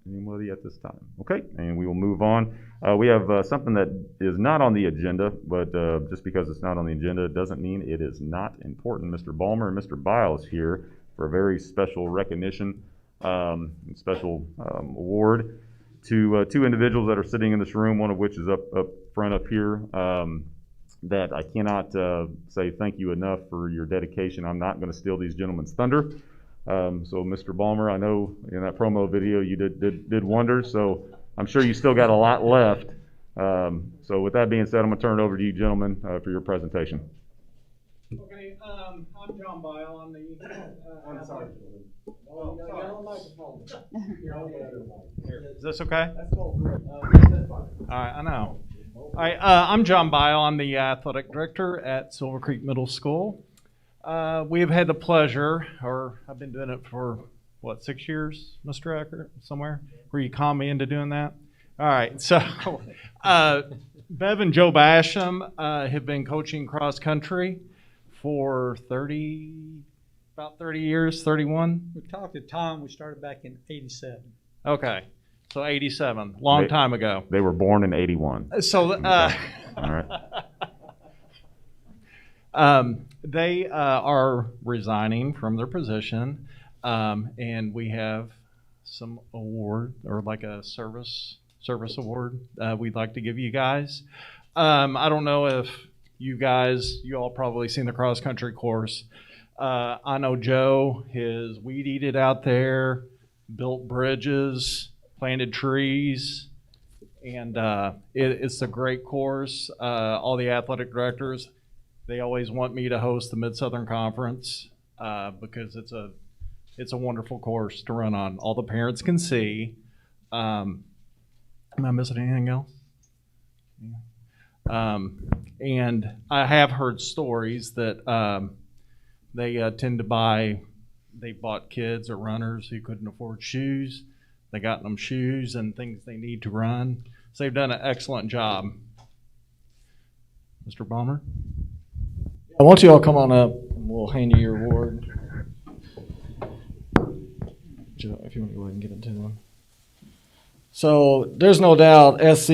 Anybody at this time? Okay, and we will move on. We have something that is not on the agenda, but just because it's not on the agenda doesn't mean it is not important. Mr. Balmer and Mr. Biles here for a very special recognition, special award to two individuals that are sitting in this room, one of which is up front up here, that I cannot say thank you enough for your dedication. I'm not going to steal these gentlemen's thunder. So Mr. Balmer, I know in that promo video you did wonders, so I'm sure you still got a lot left. So with that being said, I'm going to turn it over to you gentlemen for your presentation. Okay, I'm John Bile. I'm the I'm sorry. Oh, is this okay? All right, I know. All right, I'm John Bile. I'm the athletic director at Silver Creek Middle School. We have had the pleasure, or I've been doing it for, what, 6 years, Mr. Eckert, somewhere? Where you con me into doing that? All right, so Bev and Joe Basham have been coaching cross country for about 30 years, 31? We talked to Tom, we started back in 87. Okay, So 87, long time ago. They were born in 81. So, okay. All right. They are resigning from their position, and we have some award, or like a service award we'd like to give you guys. I don't know if you all probably seen the cross country course. I know Joe has weed eated out there, built bridges, planted trees, and it's a great course. All the athletic directors, they always want me to host the Mid-Southern Conference because it's a wonderful course to run on. All the parents can see. Am I missing anything else? And I have heard stories that they tend to they bought kids or runners who couldn't afford shoes. They got them shoes and things they need to run. So they've done an excellent job. Mr. Balmer? I want you all come on up and we'll hand you your award. Joe, if you want to go ahead and get it to them. So there's no doubt SC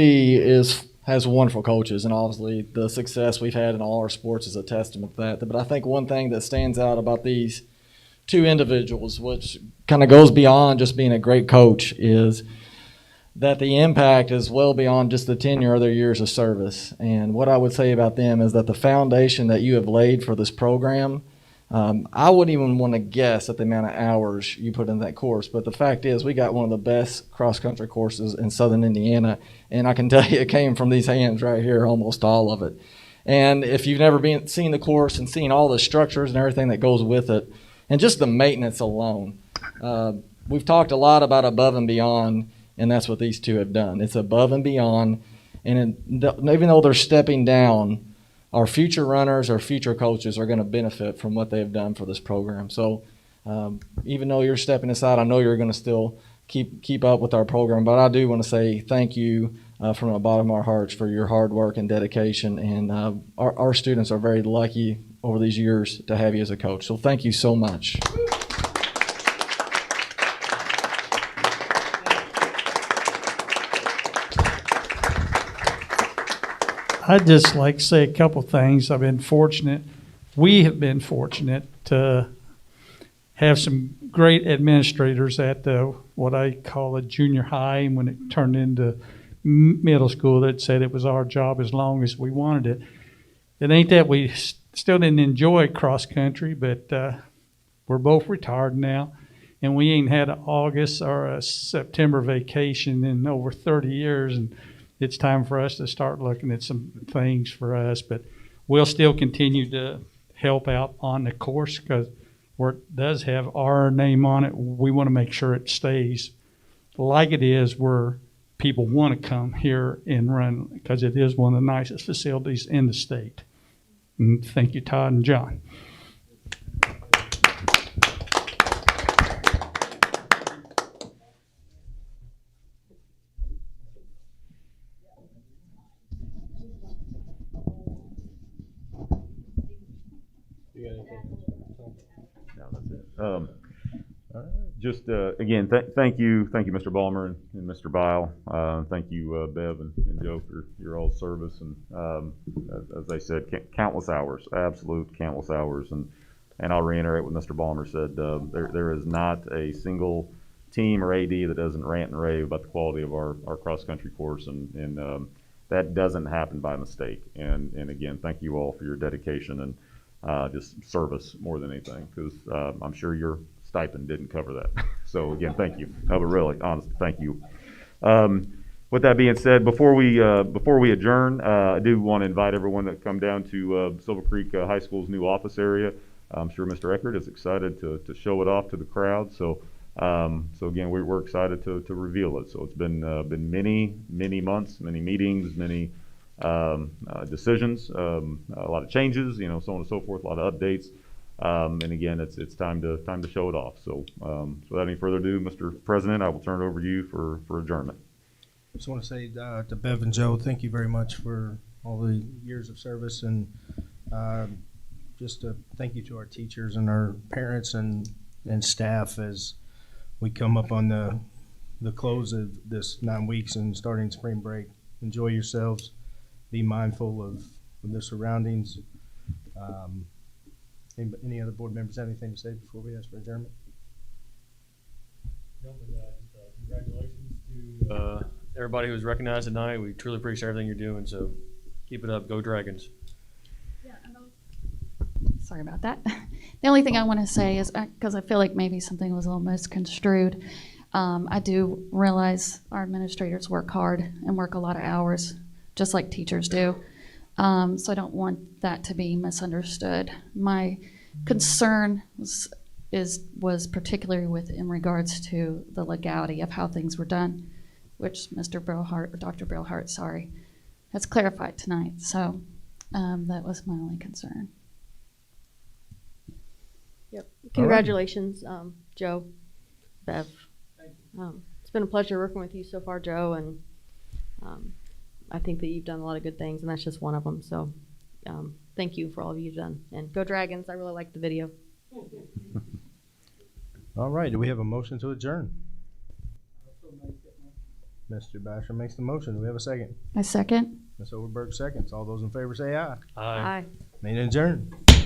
has wonderful coaches, and obviously the success we've had in all our sports is a testament to that. But I think one thing that stands out about these two individuals, which kind of goes beyond just being a great coach, is that the impact is well beyond just the tenure of their years of service. And what I would say about them is that the foundation that you have laid for this program, I wouldn't even want to guess at the amount of hours you put in that course. But the fact is, we got one of the best cross-country courses in Southern Indiana, and I can tell you it came from these hands right here, almost all of it. And if you've never seen the course and seen all the structures and everything that goes with it, and just the maintenance alone, we've talked a lot about above and beyond, and that's what these two have done. It's above and beyond, and even though they're stepping down, our future runners, our future coaches are going to benefit from what they've done for this program. So even though you're stepping aside, I know you're going to still keep up with our program, but I do want to say thank you from the bottom of our hearts for your hard work and dedication, and our students are very lucky over these years to have you as a coach. So thank you so much. I'd just like to say a couple things. We have been fortunate to have some great administrators at what I call a junior high, and when it turned into middle school, that said it was our job as long as we wanted it. It ain't that we still didn't enjoy cross country, but we're both retired now, and we ain't had an August or a September vacation in over 30 years, and it's time for us to start looking at some things for us. But we'll still continue to help out on the course, because where it does have our name on it, we want to make sure it stays like it is, where people want to come here and run, because it is one of the nicest facilities in the state. And thank you, Todd and John. Again, thank you, Mr. Ballmer and Mr. Bile. Thank you, Bev and Joe, for your all service, and as I said, countless hours, absolute countless hours. And I'll reiterate what Mr. Ballmer said. There is not a single team or AD that doesn't rant and rave about the quality of our cross country course, and that doesn't happen by mistake. And again, thank you all for your dedication and just service more than anything, because I'm sure your stipend didn't cover that. So again, thank you. No, but really, honestly, thank you. With that being said, before we adjourn, I do want to invite everyone to come down to Silver Creek High School's new office area. I'm sure Mr. Eckert is excited to show it off to the crowd. So again, we're excited to reveal it. So it's been many months, many meetings, many decisions, a lot of changes, so on and so forth, a lot of updates. And again, it's time to show it off. So, without any further ado, Mr. President, I will turn it over to you for adjournment. I just want to say to Bev and Joe, thank you very much for all the years of service, and just thank you to our teachers and our parents and staff as we come up on the close of this 9 weeks and starting spring break. Enjoy yourselves. Be mindful of the surroundings. Any other board members have anything to say before we ask for adjournment? No, but congratulations to everybody who was recognized tonight. We truly appreciate everything you're doing, so keep it up. Go Dragons. Sorry about that. The only thing I want to say is, because I feel like maybe something was a little misconstrued, I do realize our administrators work hard and work a lot of hours, just like teachers do. So I don't want that to be misunderstood. My concern was particularly in regards to the legality of how things were done, which Mr. Brillhart, or Dr. Brillhart, sorry, has clarified tonight. So that was my only concern. Yep. Congratulations, Joe, Bev. It's been a pleasure working with you so far, Joe, and I think that you've done a lot of good things, and that's just one of them. So thank you for all you've done. And go Dragons. I really liked the video. All right. Do we have a motion to adjourn? Mr. Basher makes the motion. Do we have a second? I second. Ms. Overberg seconds. All those in favor say aye. Aye. Meeting adjourned.